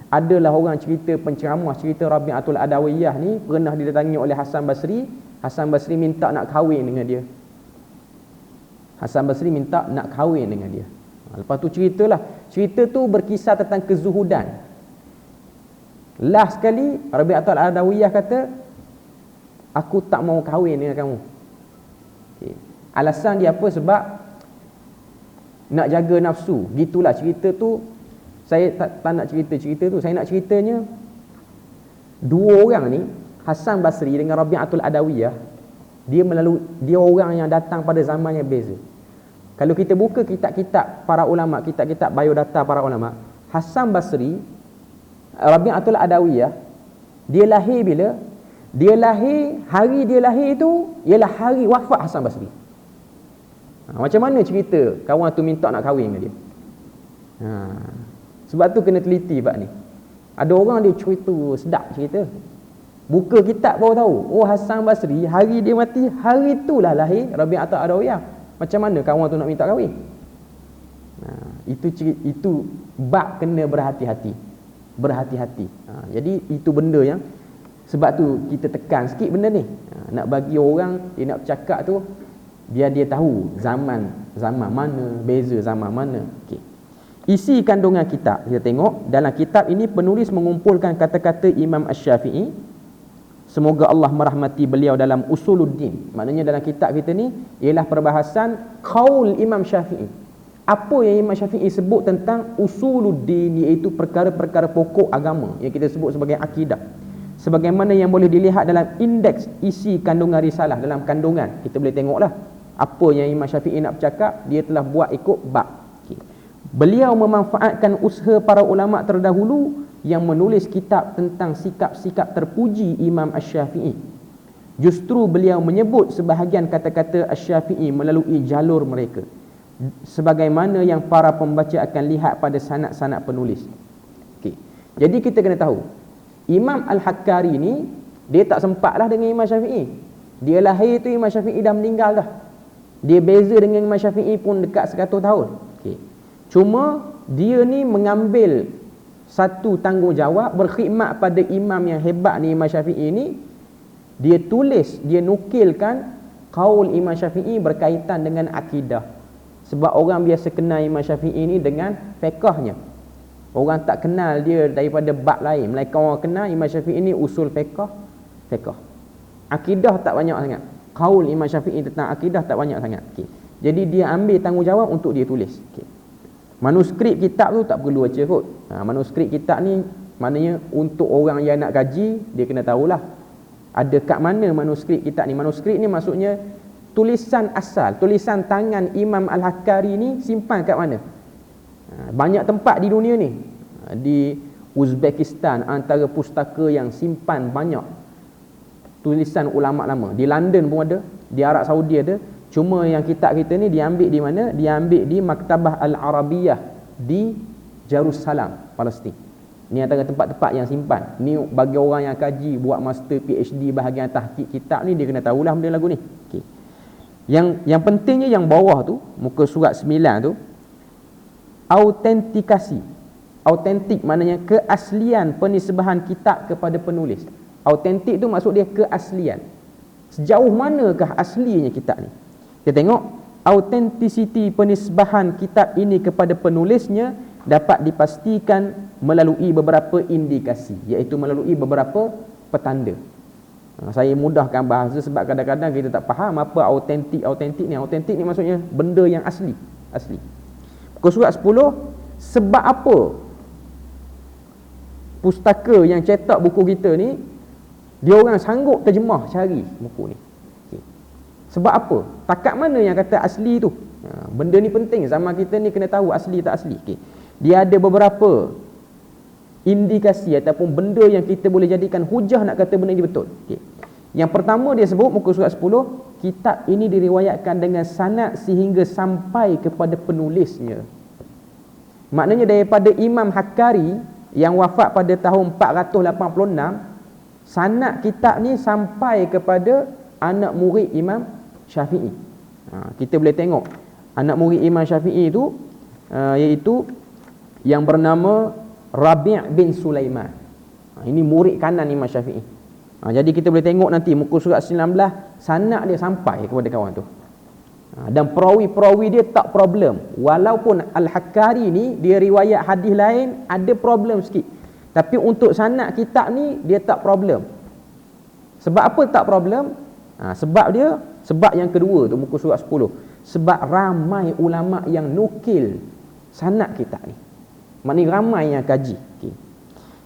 Adalah orang cerita penceramah, cerita Rabi'atul Adawiyah ni pernah didatangi oleh Hasan Basri. Hasan Basri minta nak kahwin dengan dia. Hasan Basri minta nak kahwin dengan dia. Lepas tu ceritalah. Cerita tu berkisah tentang kezuhudan. Last sekali Rabi'atul Adawiyah kata, aku tak mau kahwin dengan kamu. Okay. Alasan dia apa? Sebab nak jaga nafsu. Gitulah cerita tu. Saya tak nak cerita tu. Saya nak ceritanya, dua orang ni, Hasan Basri dengan Rabi'atul Adawiyah, dia orang yang datang pada zaman yang beza. Kalau kita buka kitab-kitab para ulama, kitab-kitab biodata para ulama, Hasan Basri, Rabi'atul Adawiyah, dia lahir bila? Dia lahir, hari dia lahir tu ialah hari wafat Hasan Basri. Macam mana cerita kawan tu minta nak kahwin dengan dia? Sebab tu kena teliti bab ni. Ada orang dia cerita sedap cerita. Buka kitab baru tahu. Oh, Hasan Basri hari dia mati, hari itulah lahir Rabi'atul Adawiyah. Macam mana kawan tu nak minta kahwin? Itu bab kena berhati-hati. Berhati-hati. Jadi itu benda yang sebab tu kita tekan sikit benda ni. Nak bagi orang dia nak bercakap tu biar dia tahu zaman mana, beza zaman mana. Okey. Isi kandungan kitab kita tengok, dalam kitab ini penulis mengumpulkan kata-kata Imam Asy-Syafi'i. Semoga Allah merahmati beliau dalam Usuluddin. Maknanya dalam kitab kita ni ialah perbahasan qaul Imam Syafi'i. Apa yang Imam Syafi'i sebut tentang Usuluddin, iaitu perkara-perkara pokok agama yang kita sebut sebagai akidah. Sebagaimana yang boleh dilihat dalam indeks isi kandungan risalah. Dalam kandungan kita boleh tengoklah apa yang Imam Syafi'i nak bercakap, dia telah buat ikut bab. Okay. Beliau memanfaatkan usaha para ulama terdahulu yang menulis kitab tentang sikap-sikap terpuji Imam Asy-Syafi'i. Justru beliau menyebut sebahagian kata-kata Asy-Syafi'i melalui jalur mereka, sebagaimana yang para pembaca akan lihat pada sanad-sanad penulis. Okay. Jadi kita kena tahu, Imam Al-Hakkari ni dia tak sempatlah dengan Imam Syafi'i. Dia lahir tu Imam Syafi'i dah meninggal dah. Dia beza dengan Imam Syafi'i pun dekat 100 tahun. Okay. Cuma dia ni mengambil satu tanggungjawab berkhidmat pada imam yang hebat ni, Imam Syafi'i ni. Dia tulis, dia nukilkan qaul Imam Syafi'i berkaitan dengan akidah. Sebab orang biasa kenal Imam Syafi'i ni dengan fiqhnya. Orang tak kenal dia daripada bab lain. Melainkan orang kenal Imam Syafi'i ni usul fiqh. Akidah tak banyak sangat. Qaul Imam Syafi'i tentang akidah tak banyak sangat. Okay. Jadi dia ambil tanggungjawab untuk dia tulis. Okay. Manuskrip kitab tu tak perlu baca kot. Manuskrip kitab ni maknanya untuk orang yang nak kaji, dia kena tahulah ada kat mana manuskrip kitab ni. Manuskrip ni maksudnya tulisan asal, tulisan tangan Imam Al-Hakkari ni simpan kat mana. Banyak tempat di dunia ni. Di Uzbekistan antara pustaka yang simpan banyak tulisan ulama lama. Di London pun ada, di Arab Saudi ada. Cuma yang kitab kita ni diambil di mana? Diambil di Maktabah Al-Arabiyah di Jerusalem, Palestin. Ni antara tempat-tempat yang simpan. Ni bagi orang yang kaji, buat master PhD bahagian tahqiq kitab ni, dia kena tahulah benda lagu ni. Okey. Yang pentingnya yang bawah tu, muka surat 9 tu, autentikasi. Autentik maknanya keaslian penisbahan kitab kepada penulis. Autentik tu maksud dia keaslian. Sejauh manakah aslinya kitab ni? Kita tengok autentisiti penisbahan kitab ini kepada penulisnya dapat dipastikan melalui beberapa indikasi, iaitu melalui beberapa petanda. Saya mudahkan bahasa sebab kadang-kadang kita tak faham apa autentik ni. Autentik ni maksudnya benda yang asli. Muka surat 10, sebab apa pustaka yang cetak buku kita ni dia orang sanggup terjemah cari buku ni? Okay. Sebab apa? Takat mana yang kata asli tu? Benda ni penting, zaman kita ni kena tahu asli tak asli. Okay. Dia ada beberapa indikasi ataupun benda yang kita boleh jadikan hujah nak kata benda ni betul. Okay. Yang pertama dia sebut muka surat 10, kitab ini diriwayatkan dengan sanad sehingga sampai kepada penulisnya. Maknanya daripada Imam Hakkari yang wafat pada tahun 486, sanad kitab ni sampai kepada anak murid Imam Syafi'i. Kita boleh tengok anak murid Imam Syafi'i itu iaitu yang bernama Rabi' bin Sulaiman. Ini murid kanan Imam Syafi'i. Jadi kita boleh tengok nanti muka surat 19, sanad dia sampai kepada kawan tu. Dan perawi-perawi dia tak problem. Walaupun Al-Hakkari ni dia riwayat hadis lain ada problem sikit, tapi untuk sanad kitab ni dia tak problem. Sebab apa tak problem? Sebab yang kedua tu muka surat 10. Sebab ramai ulama yang nukil sanad kitab ni. Maknanya ramai yang kaji. Okay.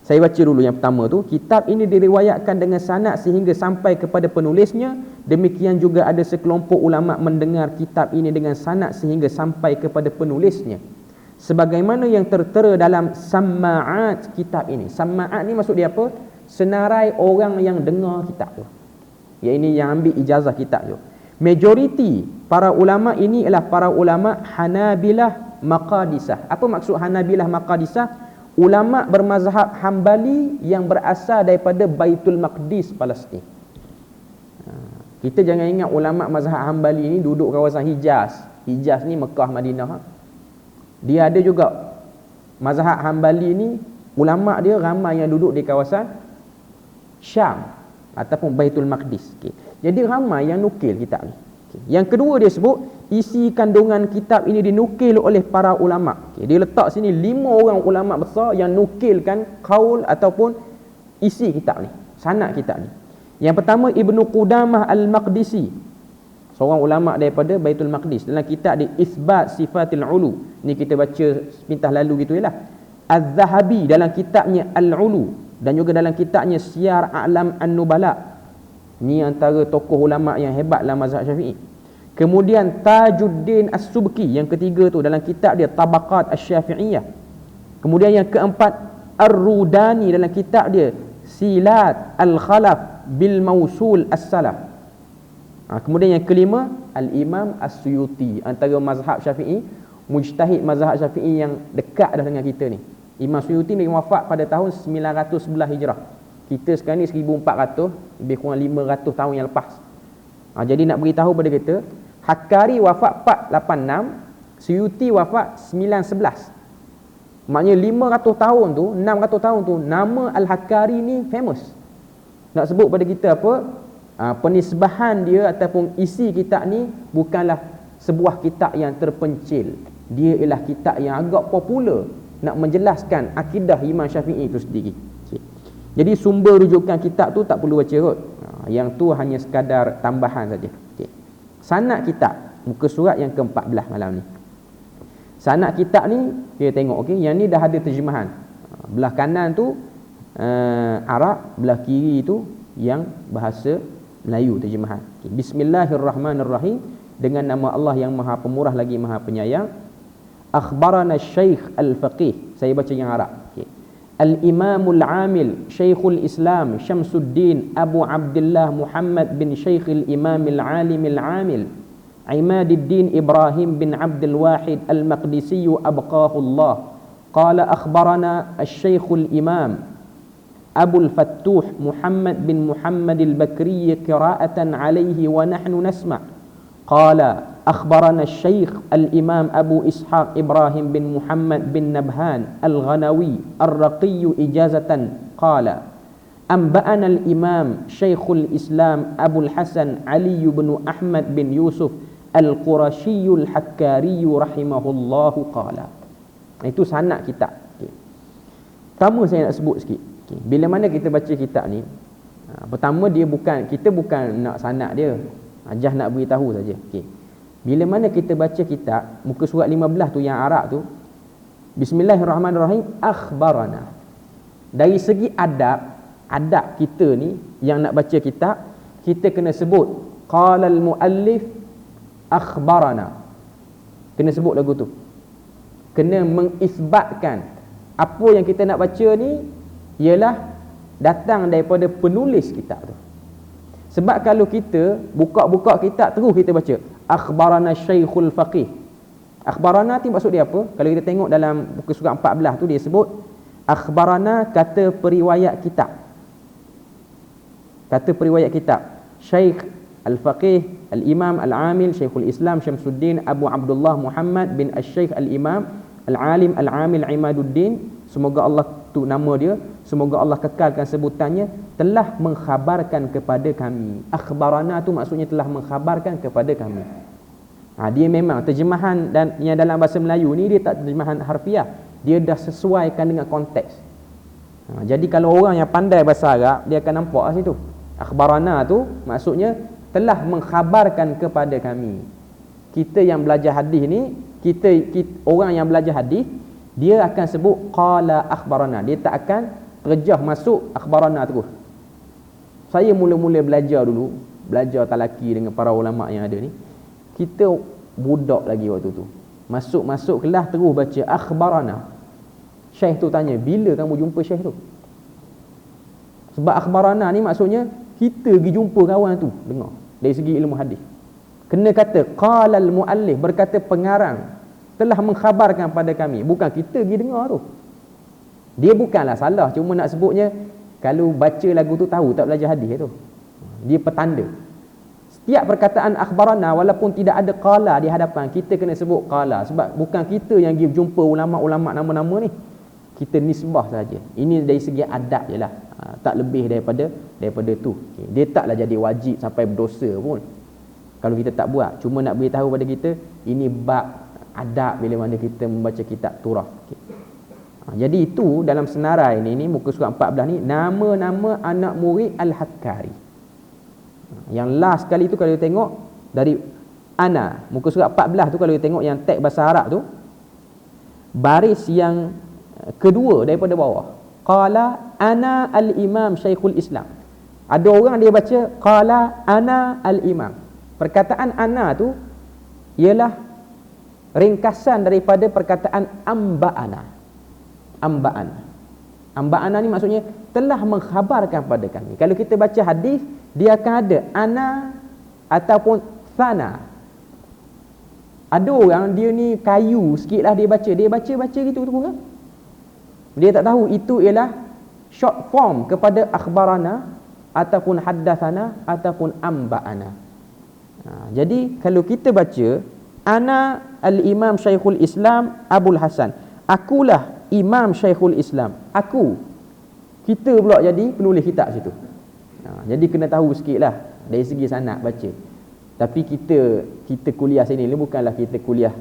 Saya baca dulu yang pertama tu. Kitab ini diriwayatkan dengan sanad sehingga sampai kepada penulisnya. Demikian juga ada sekelompok ulama mendengar kitab ini dengan sanad sehingga sampai kepada penulisnya. Sebagaimana yang tertera dalam sama'at kitab ini. Sama'at ni maksud dia apa? Senarai orang yang dengar kitab tu. Yang ini yang ambil ijazah kitab tu. Majoriti para ulama ini ialah para ulama Hanabilah Maqadisah. Apa maksud Hanabilah Maqadisah? Ulama bermazhab Hambali yang berasal daripada Baitul Maqdis, Palestin. Kita jangan ingat ulama mazhab Hambali ni duduk kawasan Hijaz. Hijaz ni Mekah, Madinah. Dia ada juga mazhab Hambali ni, ulama dia ramai yang duduk di kawasan Syam ataupun Baitul Maqdis. Okay. Jadi ramai yang nukil kitab ni. Okay. Yang kedua dia sebut isi kandungan kitab ini dinukil oleh para ulama. Okay. Dia letak sini 5 orang ulama besar yang nukilkan qaul ataupun isi kitab ni, sanad kitab ni. Yang pertama Ibnu Qudamah Al-Maqdisi, seorang ulama daripada Baitul Maqdis, dalam kitab di Isbat Sifatil Ulu. Ni kita baca sepintas lalu gitu ialah. Az-Zahabi dalam kitabnya Al-Ulu dan juga dalam kitabnya Siyar A'lam An-Nubala. Ni antara tokoh ulama yang hebat dalam mazhab Syafi'i. Kemudian Tajuddin As-Subki yang ketiga tu dalam kitab dia Tabaqat Asy-Syafi'iyah. Kemudian yang keempat Ar-Rudani dalam kitab dia Silat Al-Khalaf bil Mausul As-Salaf. Kemudian yang kelima Al-Imam As-Suyuti, antara mazhab Syafi'i, mujtahid mazhab Syafi'i yang dekat dah dengan kita ni. Imam Suyuti ni wafat pada tahun 911 Hijrah. Kita sekarang ni 1400, lebih kurang 500 tahun yang lepas. Jadi nak beritahu pada kita, Hakkari wafat 486, Suyuti wafat 911. Maknanya 500 tahun tu, 600 tahun tu, nama Al-Hakkari ni famous. Nak sebut pada kita apa? Penisbahan dia ataupun isi kitab ni bukanlah sebuah kitab yang terpencil. Dia ialah kitab yang agak popular nak menjelaskan akidah Imam Syafi'i itu sendiri. Okay. Jadi sumber rujukan kitab tu tak perlu baca kot. Yang tu hanya sekadar tambahan saja. Okay. Sanad kitab, muka surat yang ke-14 malam ni. Sanad kitab ni kita tengok, okey, yang ni dah ada terjemahan. Belah kanan tu Arab, belah kiri tu yang bahasa Melayu terjemahan. Okay. Bismillahirrahmanirrahim, dengan nama Allah yang Maha Pemurah lagi Maha Penyayang. Akhbarana Syekh Al-Faqih, saya baca yang Arab. Okay. Al-Imamul Amil Syekhul Islam Syamsuddin Abu Abdullah Muhammad bin Syekhul Imamil Alimil Amil Imaduddin Ibrahim bin Abdul Wahid Al-Maqdisi abqahullah. Qala akhbarana Al-Syekhul Imam Abu Al-Fattuh Muhammad bin Muhammad Al-Bakri qira'atan alayhi wa nahnu nasma'. Qala akhbarana Syekh Al-Imam Abu Ishaq Ibrahim bin Muhammad bin Nabhan Al-Ghanawi Ar-Raqi ijazatan qala anba'ana al-Imam Syekhul Islam Abu Hasan Ali bin Ahmad bin Yusuf Al-Qurashi Al-Hakkari rahimahullahu qala. Itu sanad kitab. Pertama saya nak sebut sikit. Bila mana kita baca kitab ni, pertama kita bukan nak sanad dia, just nak beritahu saja. Bila mana kita baca kitab muka surat 15 tu yang Arab tu, Bismillahirrahmanirrahim, akhbarana. Dari segi adab kita ni yang nak baca kitab, kita kena sebut qala al-muallif akhbarana. Kena sebut lagu tu. Kena mengisbatkan apa yang kita nak baca ni ialah datang daripada penulis kitab tu. Sebab kalau kita buka kitab terus kita baca akhbarana Syekhul Faqih. Akhbarana tu maksud dia apa? Kalau kita tengok dalam buku surat 14 tu dia sebut akhbarana kata periwayat kitab. Kata periwayat kitab. Syekh Al-Faqih Al-Imam Al-Amil Syekhul Islam Syamsuddin Abu Abdullah Muhammad bin Al-Syekh Al-Imam Al-Alim Al-Amil Imaduddin, semoga Allah tu nama dia, semoga Allah kekalkan sebutannya, telah mengkhabarkan kepada kami. Akhbarana tu maksudnya telah mengkhabarkan kepada kami. Dia memang terjemahan dan yang dalam bahasa Melayu ni dia tak terjemahan harfiah, dia dah sesuaikan dengan konteks. Jadi kalau orang yang pandai bahasa Arab, dia akan nampak kat situ. Akhbarana tu maksudnya telah mengkhabarkan kepada kami. Kita yang belajar hadis ni, kita orang yang belajar hadis, dia akan sebut qala akhbarana. Dia tak akan terjah masuk akhbarana terus. Saya mula-mula belajar talaki dengan para ulama yang ada ni, kita budak lagi waktu tu. Masuk kelas terus baca akhbarana. Syekh tu tanya, bila kamu jumpa syekh tu? Sebab akhbarana ni maksudnya kita pergi jumpa kawan tu, dengar dari segi ilmu hadis. Kena kata qala al-muallif, berkata pengarang telah mengkhabarkan pada kami, bukan kita pergi dengar tu. Dia bukanlah salah, cuma nak sebutnya kalau baca lagu tu tahu tak belajar hadis tu. Dia petanda. Setiap perkataan akhbarana walaupun tidak ada qala di hadapan, kita kena sebut qala, sebab bukan kita yang pergi jumpa ulama-ulama nama-nama ni. Kita nisbah saja. Ini dari segi adab je lah. Tak lebih daripada tu. Dia taklah jadi wajib sampai berdosa pun kalau kita tak buat. Cuma nak beritahu pada kita, ini bab adab bila mana kita membaca kitab turah. Jadi itu dalam senarai ni muka surat 14 ni, nama-nama anak murid Al-Hakkari. Yang last kali tu kalau you tengok dari ana, muka surat 14 tu kalau you tengok yang teks bahasa Arab tu, baris yang kedua daripada bawah, qala ana al-imam Syekhul Islam. Ada orang dia baca qala ana al-imam. Perkataan ana tu ialah ringkasan daripada perkataan amba'ana. Amba'ana ni maksudnya telah mengkhabarkan pada kami. Kalau kita baca hadis, dia akan ada ana ataupun thana. Ada orang dia ni kayu sikitlah dia baca gitu tu kan. Dia tak tahu itu ialah short form kepada akhbarana ataupun haddathana ataupun amba'ana. Jadi kalau kita baca ana al-imam Syekhul Islam Abul Hasan, akulah imam Syekhul Islam, aku, kita pula jadi penulis kitab situ. Jadi kena tahu sikitlah dari segi sanad baca. Tapi kita kuliah sini ni bukanlah kita kuliah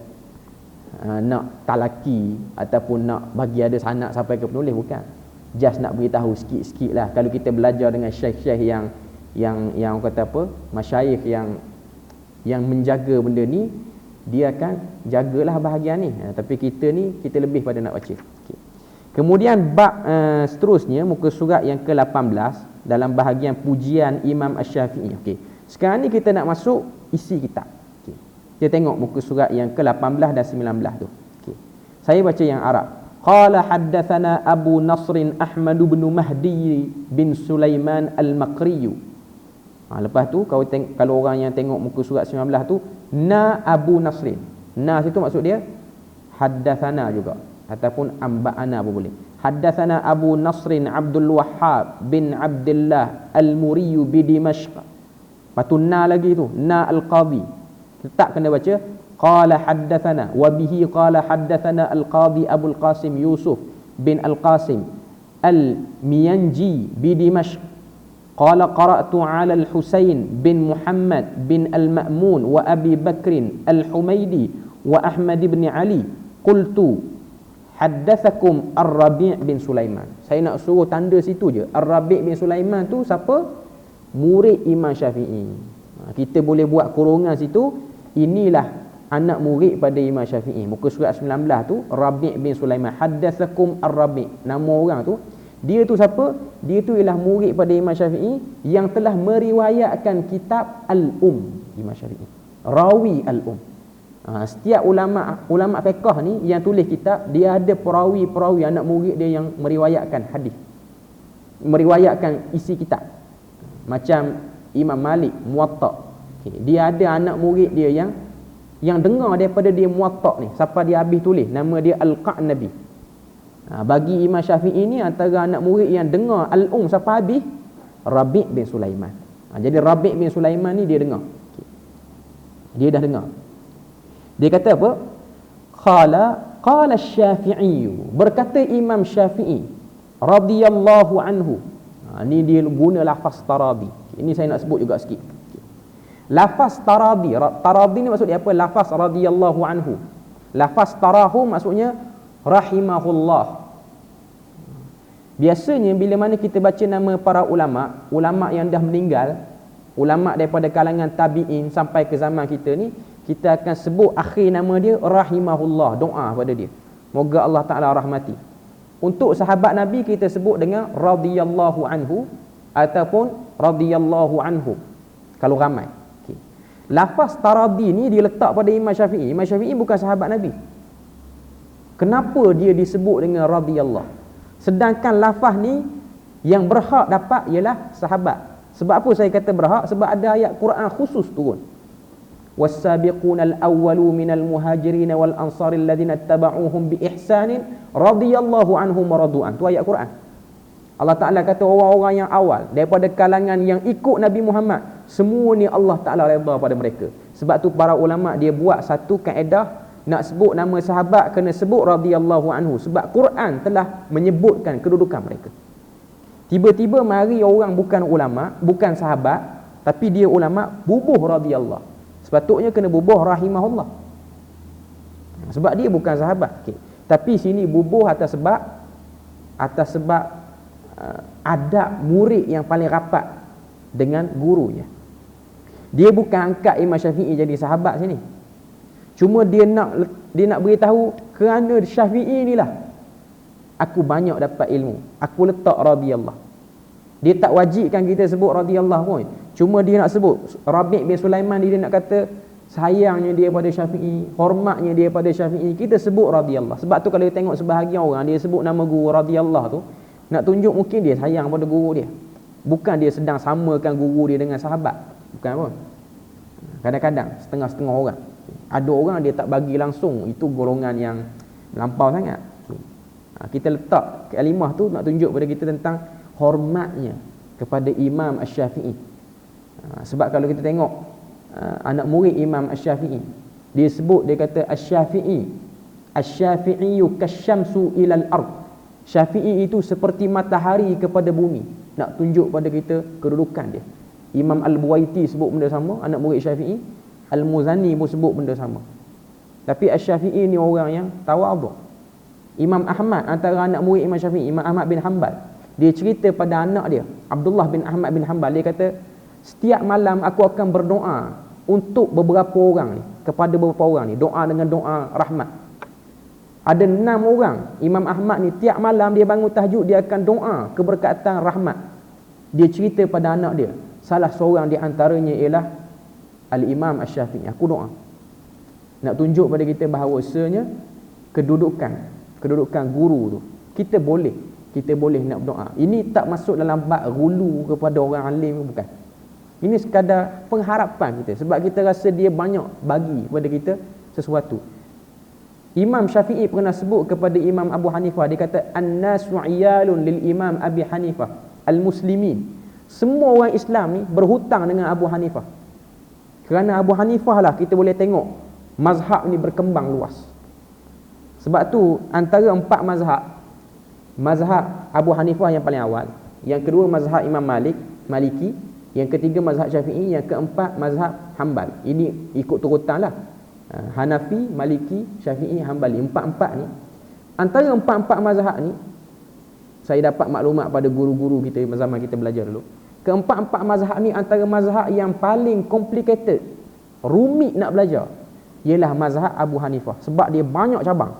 nak talaki ataupun nak bagi ada sanad sampai ke penulis, bukan. Just nak beritahu sikit-sikit lah. Kalau kita belajar dengan syekh-syekh yang kata apa, masyayikh yang menjaga benda ni, dia akan jagalah bahagian ni. Tapi kita ni, kita lebih pada nak baca. Kemudian bab seterusnya muka surat yang ke-18 dalam bahagian pujian Imam Asy-Syafi'i. Sekarang ni kita nak masuk isi kitab. Kita tengok muka surat yang ke-18 dan 19 tu. Saya baca yang Arab. Qala haddatsana Abu Nasr Ahmad bin Mahdi bin Sulaiman Al-Maqri. Lepas tu kalau orang yang tengok muka surat 19 tu, na Abu Nasrin. Na situ maksud dia haddatsana juga ataupun amba'ana pun boleh. Haddatsana Abu Nasrin Abdul Wahhab bin Abdullah Al-Muri bi Dimashq. Patun na lagi tu, na Al-Qadhi. Tetap kena baca qala haddathana wa bihi qala haddathana al-qadi Abul Qasim Yusuf bin Al-Qasim Al-Miyanji bi Dimashq qala qara'tu 'ala Al-Husain bin Muhammad bin Al-Ma'mun wa Abi Bakr Al-Humaidi wa Ahmad bin Ali qultu haddathakum Ar-Rabi' bin Sulaiman. Saya nak suruh tanda situ je. Ar-Rabi' bin Sulaiman tu siapa? Murid Imam Syafi'i. Kita boleh buat kurungan situ, inilah anak murid pada Imam Syafi'i. Muka surat 19 tu Rabi' bin Sulaiman. Haddathakum Ar-Rabi'. Nama orang tu, dia tu siapa? Dia tu ialah murid pada Imam Syafi'i yang telah meriwayatkan kitab Imam Syafi'i. Rawi setiap ulama fiqh ni yang tulis kitab, dia ada perawi anak murid dia yang meriwayatkan hadis, meriwayatkan isi kitab. Macam Imam Malik Muwatta, dia ada anak murid dia yang dengar daripada dia Muwatta ni sampai dia habis tulis, nama dia Al-Qa'nabi. Bagi Imam Syafi'i ni antara anak murid yang dengar sampai habis Rabi' bin Sulaiman. Jadi Rabi' bin Sulaiman ni dia dengar, dia dah dengar. Dia kata apa? Qala Syafi'i, berkata Imam Syafi'i radhiyallahu anhu. Ni dia guna lafaz taradi. Ini saya nak sebut juga sikit. Lafaz taradi ni maksud dia apa? Lafaz radhiyallahu anhu. Lafaz tarahu maksudnya rahimahullah. Biasanya bila mana kita baca nama para ulama yang dah meninggal, ulama daripada kalangan tabi'in sampai ke zaman kita ni, kita akan sebut akhir nama dia rahimahullah, doa pada dia, moga Allah Ta'ala rahmati. Untuk sahabat Nabi kita sebut dengan radhiyallahu anhu ataupun radhiyallahu anhu kalau ramai. Lafaz taradi ni dia letak pada Imam Syafi'i. Imam Syafi'i bukan sahabat Nabi. Kenapa dia disebut dengan radhiyallah? Sedangkan lafaz ni yang berhak dapat ialah sahabat. Sebab apa saya kata berhak? Sebab ada ayat Quran khusus turun. Was-sabiqunal awwalu minal muhajirin wal ansari alladhina ittaba'uuhum bi ihsanin radhiyallahu anhum wa radu'an. Tu ayat Quran. Allah Ta'ala kata orang-orang yang awal daripada kalangan yang ikut Nabi Muhammad, semua ni Allah Ta'ala redha pada mereka. Sebab tu para ulama dia buat satu kaedah, nak sebut nama sahabat kena sebut radhiyallahu anhu, sebab Quran telah menyebutkan kedudukan mereka. Tiba-tiba mari orang bukan ulama, bukan sahabat, tapi dia ulama, bubuh radhiyallahu. Sepatutnya kena bubuh rahimahullah. Sebab dia bukan sahabat. Tapi sini bubuh atas sebab adab murid yang paling rapat dengan gurunya. Dia bukan angkat Imam Syafi'i jadi sahabat sini. Cuma dia nak beritahu kerana Syafi'i inilah aku banyak dapat ilmu, aku letak radhiyallah. Dia tak wajibkan kita sebut radhiyallahu pun. Cuma dia nak sebut Rabi' bin Sulaiman, dia nak kata sayangnya dia pada Syafi'i, hormatnya dia pada Syafi'i, kita sebut radhiyallah. Sebab tu kalau tengok sebahagian orang dia sebut nama guru radhiyallah tu, nak tunjuk mungkin dia sayang pada guru dia. Bukan dia sedang samakan guru dia dengan sahabat. Bukan pun. Kadang-kadang setengah-setengah orang. Ada orang dia tak bagi langsung, itu golongan yang melampau sangat. Kita letak kalimah tu nak tunjuk pada kita tentang hormatnya kepada Imam Asy-Syafi'i. Sebab kalau kita tengok anak murid Imam Asy-Syafi'i, dia sebut, dia kata Asy-Syafi'iyyu kasyamsu ilal ard. Syafi'i itu seperti matahari kepada bumi. Nak tunjuk pada kita kedudukan dia. Imam Al-Buwaiti sebut benda sama, anak murid Syafi'i. Al-Muzani pun sebut benda sama. Tapi Asy-Syafi'i ni orang yang tawadhu. Imam Ahmad, antara anak murid Imam Syafi'i, Imam Ahmad bin Hanbal, dia cerita pada anak dia, Abdullah bin Ahmad bin Hanbal, dia kata setiap malam aku akan berdoa untuk beberapa orang ni, kepada beberapa orang ni, doa dengan doa rahmat. Ada 6 orang Imam Ahmad ni, tiap malam dia bangun tahajud, dia akan doa keberkatan rahmat. Dia cerita pada anak dia, salah seorang di antaranya ialah Al-Imam Asy-Syafi'i. Aku doa nak tunjuk pada kita bahawasanya kedudukan guru tu, kita boleh nak berdoa. Ini tak masuk dalam bab gulu kepada orang alim, bukan. Ini sekadar pengharapan kita, sebab kita rasa dia banyak bagi kepada kita sesuatu. Imam Syafi'i pernah sebut kepada Imam Abu Hanifah, dia kata an-nasu iyalun lil Imam Abi Hanifah al-muslimin. Semua orang Islam ni berhutang dengan Abu Hanifah. Kerana Abu Hanifah lah kita boleh tengok mazhab ni berkembang luas. Sebab tu antara 4 mazhab Abu Hanifah yang paling awal, yang kedua mazhab Imam Maliki, yang ketiga mazhab Syafi'i, yang keempat mazhab Hanbal. Ini ikut turutan lah. Hanafi, Maliki, Syafi'i, Hanbali. 4 ni. Antara 4 mazhab ni, saya dapat maklumat pada guru-guru kita zaman kita belajar dulu. Keempat mazhab ni antara mazhab yang paling complicated, rumit nak belajar, ialah mazhab Abu Hanifah. Sebab dia banyak cabang.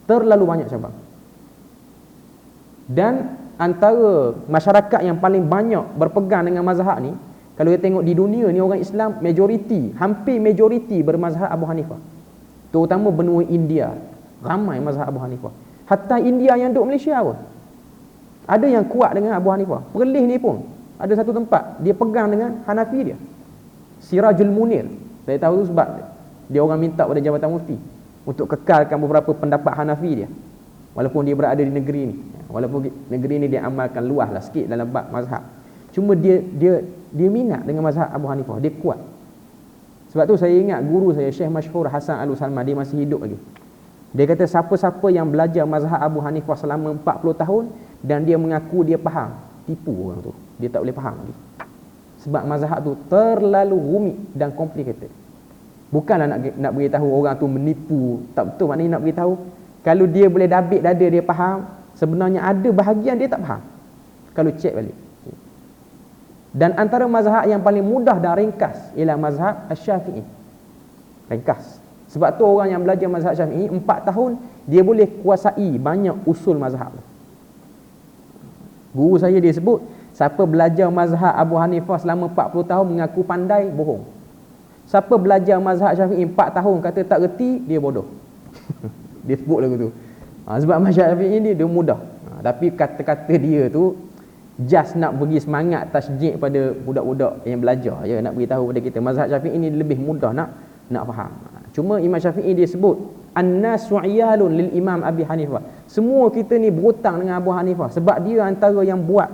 Terlalu banyak cabang. Dan antara masyarakat yang paling banyak berpegang dengan mazhab ni, kalau kita tengok di dunia ni, orang Islam hampir majoriti bermazhab Abu Hanifah. Terutama benua India, ramai mazhab Abu Hanifah. Hatta India yang duduk Malaysia pun ada yang kuat dengan Abu Hanifah. Perlis ni pun ada satu tempat dia pegang dengan Hanafi dia, Sirajul Munir. Saya tahu tu sebab dia orang minta pada Jabatan Mufti untuk kekalkan beberapa pendapat Hanafi dia, walaupun dia berada di negeri ni. Walaupun negeri ni dia amalkan luas lah sikit dalam bab mazhab, cuma dia minat dengan mazhab Abu Hanifah. Dia kuat. Sebab tu saya ingat guru saya, Syekh Masyhur Hasan Al-Salman, dia masih hidup lagi. Dia kata siapa-siapa yang belajar mazhab Abu Hanifah selama 40 tahun dan dia mengaku dia faham, tipu orang tu. Dia tak boleh faham lagi. Sebab mazhab tu terlalu rumit dan complicated. Bukanlah nak beritahu orang tu menipu, tak betul. Maknanya nak beritahu kalau dia boleh dabik dada dia faham, sebenarnya ada bahagian dia tak faham kalau cek balik. Dan antara mazhab yang paling mudah dan ringkas ialah mazhab Asy-Syafi'i. Ringkas. Sebab tu orang yang belajar mazhab Syafi'i 4 tahun dia boleh kuasai banyak usul mazhab. Guru saya dia sebut, siapa belajar mazhab Abu Hanifah selama 40 tahun mengaku pandai, bohong. Siapa belajar mazhab Syafi'i 4 tahun kata tak reti, dia bodoh. Dia sebut lagu tu. Sebab mazhab Syafi'i ni dia mudah. Tapi kata-kata dia tu just nak bagi semangat tasjid pada budak-budak yang belajar. Ya, nak beritahu pada kita mazhab Syafi'i ni lebih mudah nak faham. Cuma Imam Syafi'i dia sebut an-nasu iyalun lil Imam Abi Hanifah. Semua kita ni berhutang dengan Abu Hanifah sebab dia antara yang buat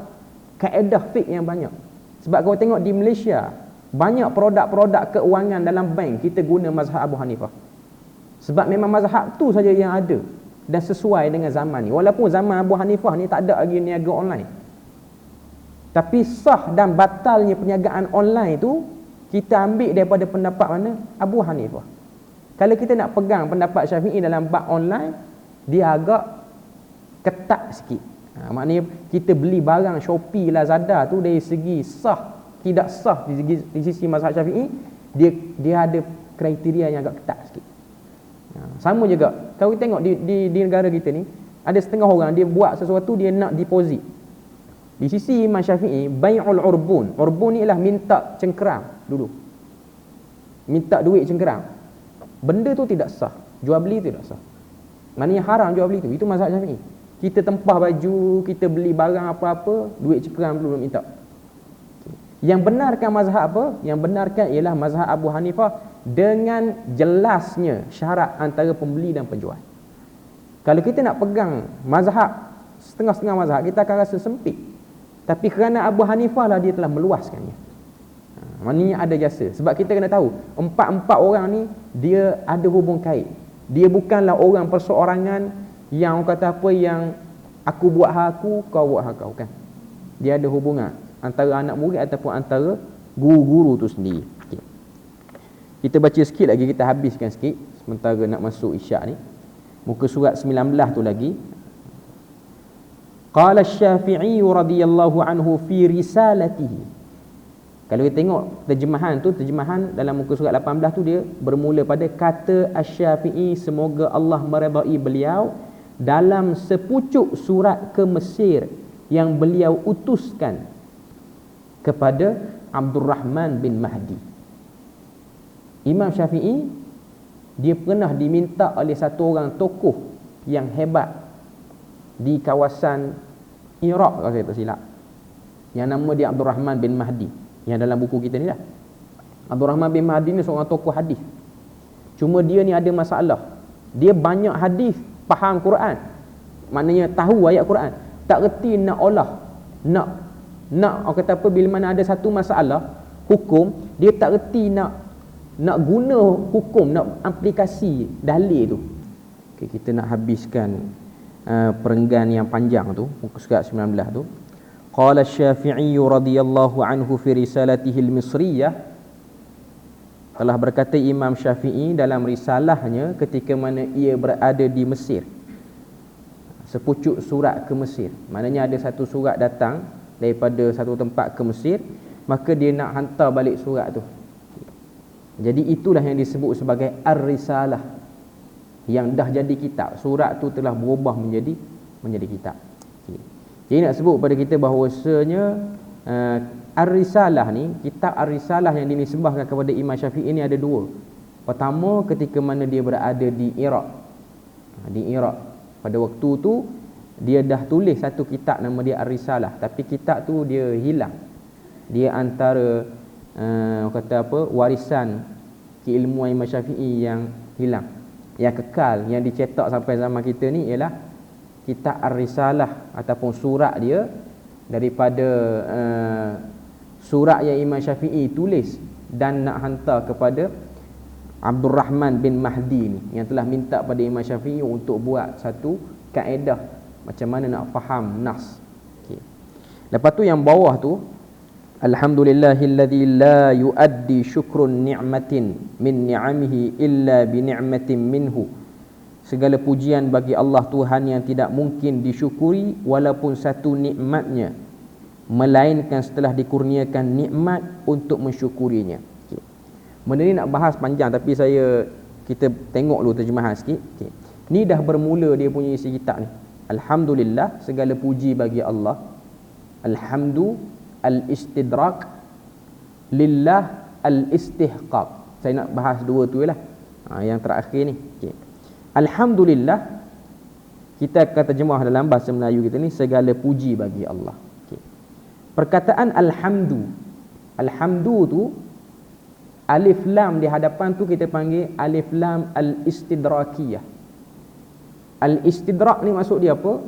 kaedah fiqh yang banyak. Sebab kalau tengok di Malaysia, banyak produk-produk keuangan dalam bank kita guna mazhab Abu Hanifah. Sebab memang mazhab tu saja yang ada dan sesuai dengan zaman ni. Walaupun zaman Abu Hanifah ni tak ada lagi niaga online. Tapi sah dan batalnya perniagaan online tu kita ambil daripada pendapat mana? Abu Hanifah. Kalau kita nak pegang pendapat Syafi'i dalam bab online, dia agak ketat sikit. Maknanya kita beli barang Shopee, Lazada tu dari segi sah, tidak sah di sisi mazhab Syafi'i, dia ada kriteria yang agak ketat sikit. Sama juga kalau kita tengok di negara kita ni, ada setengah orang dia buat sesuatu, dia nak deposit. Di sisi Imam Syafi'i, bai'ul urbun. Urbun ni ialah minta cengkeram dulu. Minta duit cengkeram. Benda tu tidak sah. Jual beli tidak sah. Maknanya haram jual beli tu. Itu mazhab Syafi'i. Kita tempah baju, kita beli barang apa-apa, duit cengkeram dulu minta. Yang benarkan mazhab apa? Yang benarkan ialah mazhab Abu Hanifah dengan jelasnya syarat antara pembeli dan penjual. Kalau kita nak pegang mazhab, setengah-setengah mazhab, kita akan rasa sempit. Tapi kerana Abu Hanifah lah dia telah meluaskannya. Maknanya ada jasa. Sebab kita kena tahu, empat orang ni dia ada hubung kait. Dia bukanlah orang perseorangan yang orang kata apa, yang aku buat hak aku, kau buat hak kau, kan. Dia ada hubungan antara anak murid ataupun antara guru-guru tu sendiri. Okay. Kita baca sikit lagi, kita habiskan sikit sementara nak masuk isyak ni. Muka surat 19 tu lagi. Qala Asy-Syafi'i radhiyallahu anhu fi risalatihi. Kalau kita tengok terjemahan dalam muka surat 18 tu, dia bermula pada kata Asy-Syafi'i, semoga Allah meredai beliau, dalam sepucuk surat ke Mesir yang beliau utuskan kepada Abdul Rahman bin Mahdi. Imam Syafi'i dia pernah diminta oleh satu orang tokoh yang hebat di kawasan Iraq kalau saya tak silap, yang nama dia Abdul Rahman bin Mahdi, yang dalam buku kita ni lah. Abdul Rahman bin Mahdi ni seorang tokoh hadis. Cuma dia ni ada masalah. Dia banyak hadis, faham Quran, maknanya tahu ayat Quran, tak reti nak olah, nak orang kata apa, bila mana ada satu masalah hukum, dia tak reti nak guna hukum, nak aplikasi dalil tu. Okay, kita nak habiskan perenggan yang panjang tu, muka surat 19 tu. Qala Asy-Syafi'i radhiyallahu anhu fi risalatihi al-Misriyah, telah berkata Imam Syafi'i dalam risalahnya ketika mana ia berada di Mesir, sepucuk surat ke Mesir. Maknanya ada satu surat datang daripada satu tempat ke Mesir, maka dia nak hantar balik surat tu. Jadi itulah yang disebut sebagai Ar-Risalah, yang dah jadi kitab. Surat tu telah berubah menjadi kitab. Jadi nak sebut pada kita bahawasanya Ar-Risalah ni, kitab Ar-Risalah yang dinisbahkan kepada Imam Syafi'i ni ada dua. Pertama, ketika mana dia berada di Iraq. Di Iraq pada waktu tu dia dah tulis satu kitab nama dia Ar-Risalah, tapi kitab tu dia hilang. Dia antara warisan keilmuan Imam Syafi'i yang hilang. Yang kekal, yang dicetak sampai zaman kita ni ialah kitab Ar-Risalah ataupun surat dia daripada surat yang Imam Syafi'i tulis dan nak hantar kepada Abdul Rahman bin Mahdi ni, yang telah minta pada Imam Syafi'i untuk buat satu kaedah macam mana nak faham nas. Okay. Lepas tu yang bawah tu, alhamdulillahilladzi la yuaddi syukrun ni'matin min ni'amihi illa bi ni'matin minhu. Segala pujian bagi Allah Tuhan yang tidak mungkin disyukuri walaupun satu nikmatnya, melainkan setelah dikurniakan nikmat untuk mensyukurinya. Okay. Benda ni nak bahas panjang, tapi kita tengok dulu terjemahan sikit. Okay. Ni dah bermula dia punya isi kitab ni. Alhamdulillah, segala puji bagi Allah. Alhamdu al-istidrak, lillah al-istihqaq. Saya nak bahas dua tu lah. Yang terakhir ni. Okay. Alhamdulillah, kita akan terjemah dalam bahasa Melayu kita ni, segala puji bagi Allah. Okay. Perkataan alhamdu, alhamdu tu alif lam di hadapan tu kita panggil alif lam al-istidrakiyah. Al-istidrak ni maksud dia apa?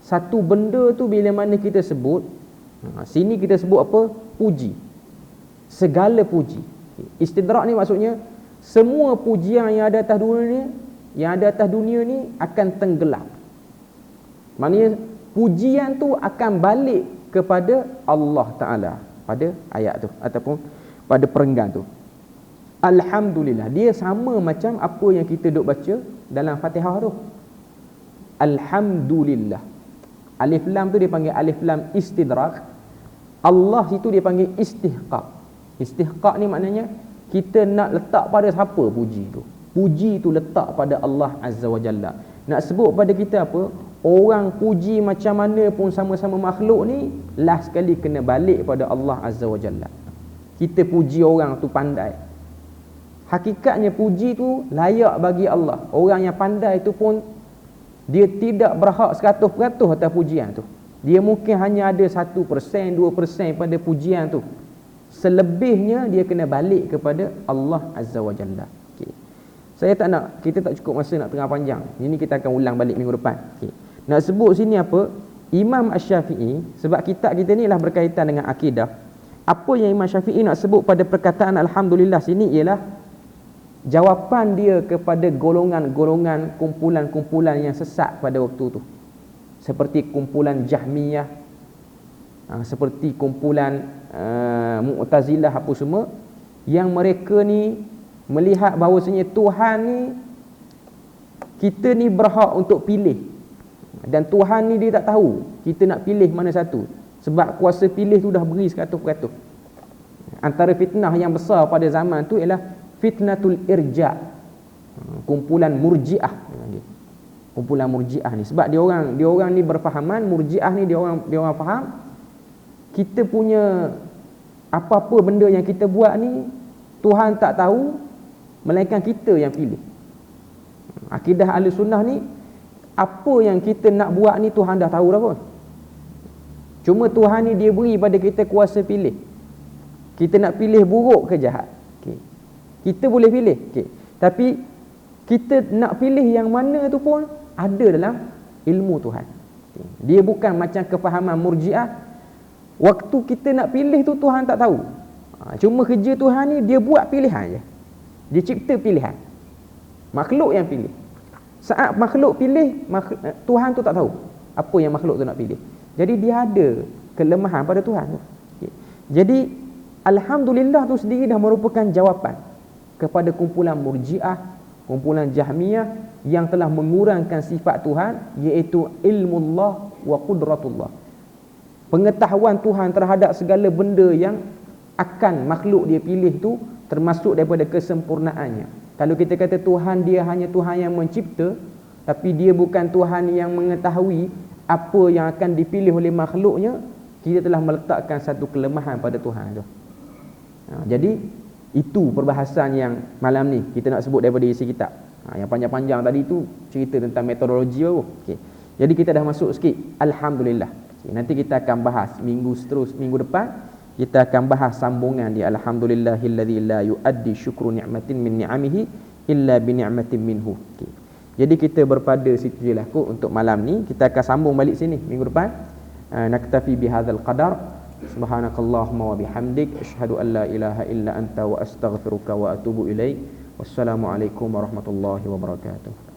Satu benda tu bila mana kita sebut, sini kita sebut apa? Puji. Segala puji. Istidrak ni maksudnya semua pujian yang ada atas dunia ni akan tenggelam. Maknanya pujian tu akan balik kepada Allah Ta'ala pada ayat tu ataupun pada perenggan tu. Alhamdulillah, dia sama macam apa yang kita duk baca dalam Fatihah tu. Alhamdulillah. Alif lam tu dia panggil alif lam istidrak. Allah situ dia panggil istihqaq. Istihqaq ni maknanya kita nak letak pada siapa puji tu? Puji tu letak pada Allah Azza wa Jalla. Nak sebut pada kita apa? Orang puji macam mana pun sama-sama makhluk ni, last sekali kena balik pada Allah Azza wa Jalla. Kita puji orang tu pandai. Hakikatnya puji tu layak bagi Allah. Orang yang pandai tu pun dia tidak berhak 100% atas pujian tu. Dia mungkin hanya ada 1%, 2% pada pujian tu. Selebihnya dia kena balik kepada Allah Azza wa Jalla. Okay. Kita tak cukup masa nak tengah panjang. Ini kita akan ulang balik minggu depan. Okay. Nak sebut sini apa? Imam Asy-Syafi'i, sebab kitab kita ni lah berkaitan dengan akidah. Apa yang Imam Syafi'i nak sebut pada perkataan alhamdulillah sini ialah jawapan dia kepada golongan-golongan, kumpulan-kumpulan yang sesat pada waktu tu. Seperti kumpulan Jahmiyah, seperti kumpulan Mu'tazilah apa semua, yang mereka ni melihat bahawasanya Tuhan ni, kita ni berhak untuk pilih, dan Tuhan ni dia tak tahu kita nak pilih mana satu, sebab kuasa pilih tu dah beri 100%. Antara fitnah yang besar pada zaman tu ialah fitnatul irja', kumpulan murji'ah. Kumpulan murji'ah ni, sebab dia orang ni berfahaman, murji'ah ni dia orang faham kita punya apa-apa benda yang kita buat ni Tuhan tak tahu, melainkan kita yang pilih. Akidah ahli sunnah ni, apa yang kita nak buat ni Tuhan dah tahu dah pun. Cuma Tuhan ni dia beri pada kita kuasa pilih. Kita nak pilih buruk ke jahat. Okay. Kita boleh pilih. Okay. Tapi kita nak pilih yang mana tu pun ada dalam ilmu Tuhan. Okay. Dia bukan macam kefahaman murji'ah. Waktu kita nak pilih tu Tuhan tak tahu. Cuma kerja Tuhan ni dia buat pilihan je. Dia cipta pilihan. Makhluk yang pilih. Saat makhluk pilih, Tuhan tu tak tahu apa yang makhluk tu nak pilih. Jadi dia ada kelemahan pada Tuhan tu. Okay. Jadi alhamdulillah tu sendiri dah merupakan jawapan kepada kumpulan Murji'ah, kumpulan Jahmiyah yang telah mengurangkan sifat Tuhan, iaitu ilmullah wa qudratullah. Pengetahuan Tuhan terhadap segala benda yang akan makhluk dia pilih tu termasuk daripada kesempurnaannya. Kalau kita kata Tuhan dia hanya Tuhan yang mencipta, tapi dia bukan Tuhan yang mengetahui apa yang akan dipilih oleh makhluknya, kita telah meletakkan satu kelemahan pada Tuhan tu. Jadi itu perbahasan yang malam ni kita nak sebut daripada isi kitab. Yang panjang-panjang tadi tu cerita tentang metodologi baru. Okey. Jadi kita dah masuk sikit. Alhamdulillah. Okay. Nanti kita akan bahas minggu depan kita akan bahas sambungan di alhamdulillahillazi la yuaddi syukru ni'matin min ni'amihi illa bi ni'matin minhu. Okay. Jadi kita berpada situ je lah kot untuk malam ni. Kita akan sambung balik sini minggu depan. Naktafi bihadzal qadar. Subhanakallahumma wa bihamdik asyhadu an la ilaha illa anta wa astaghfiruka wa atubu ilaik. Wassalamualaikum warahmatullahi wabarakatuh.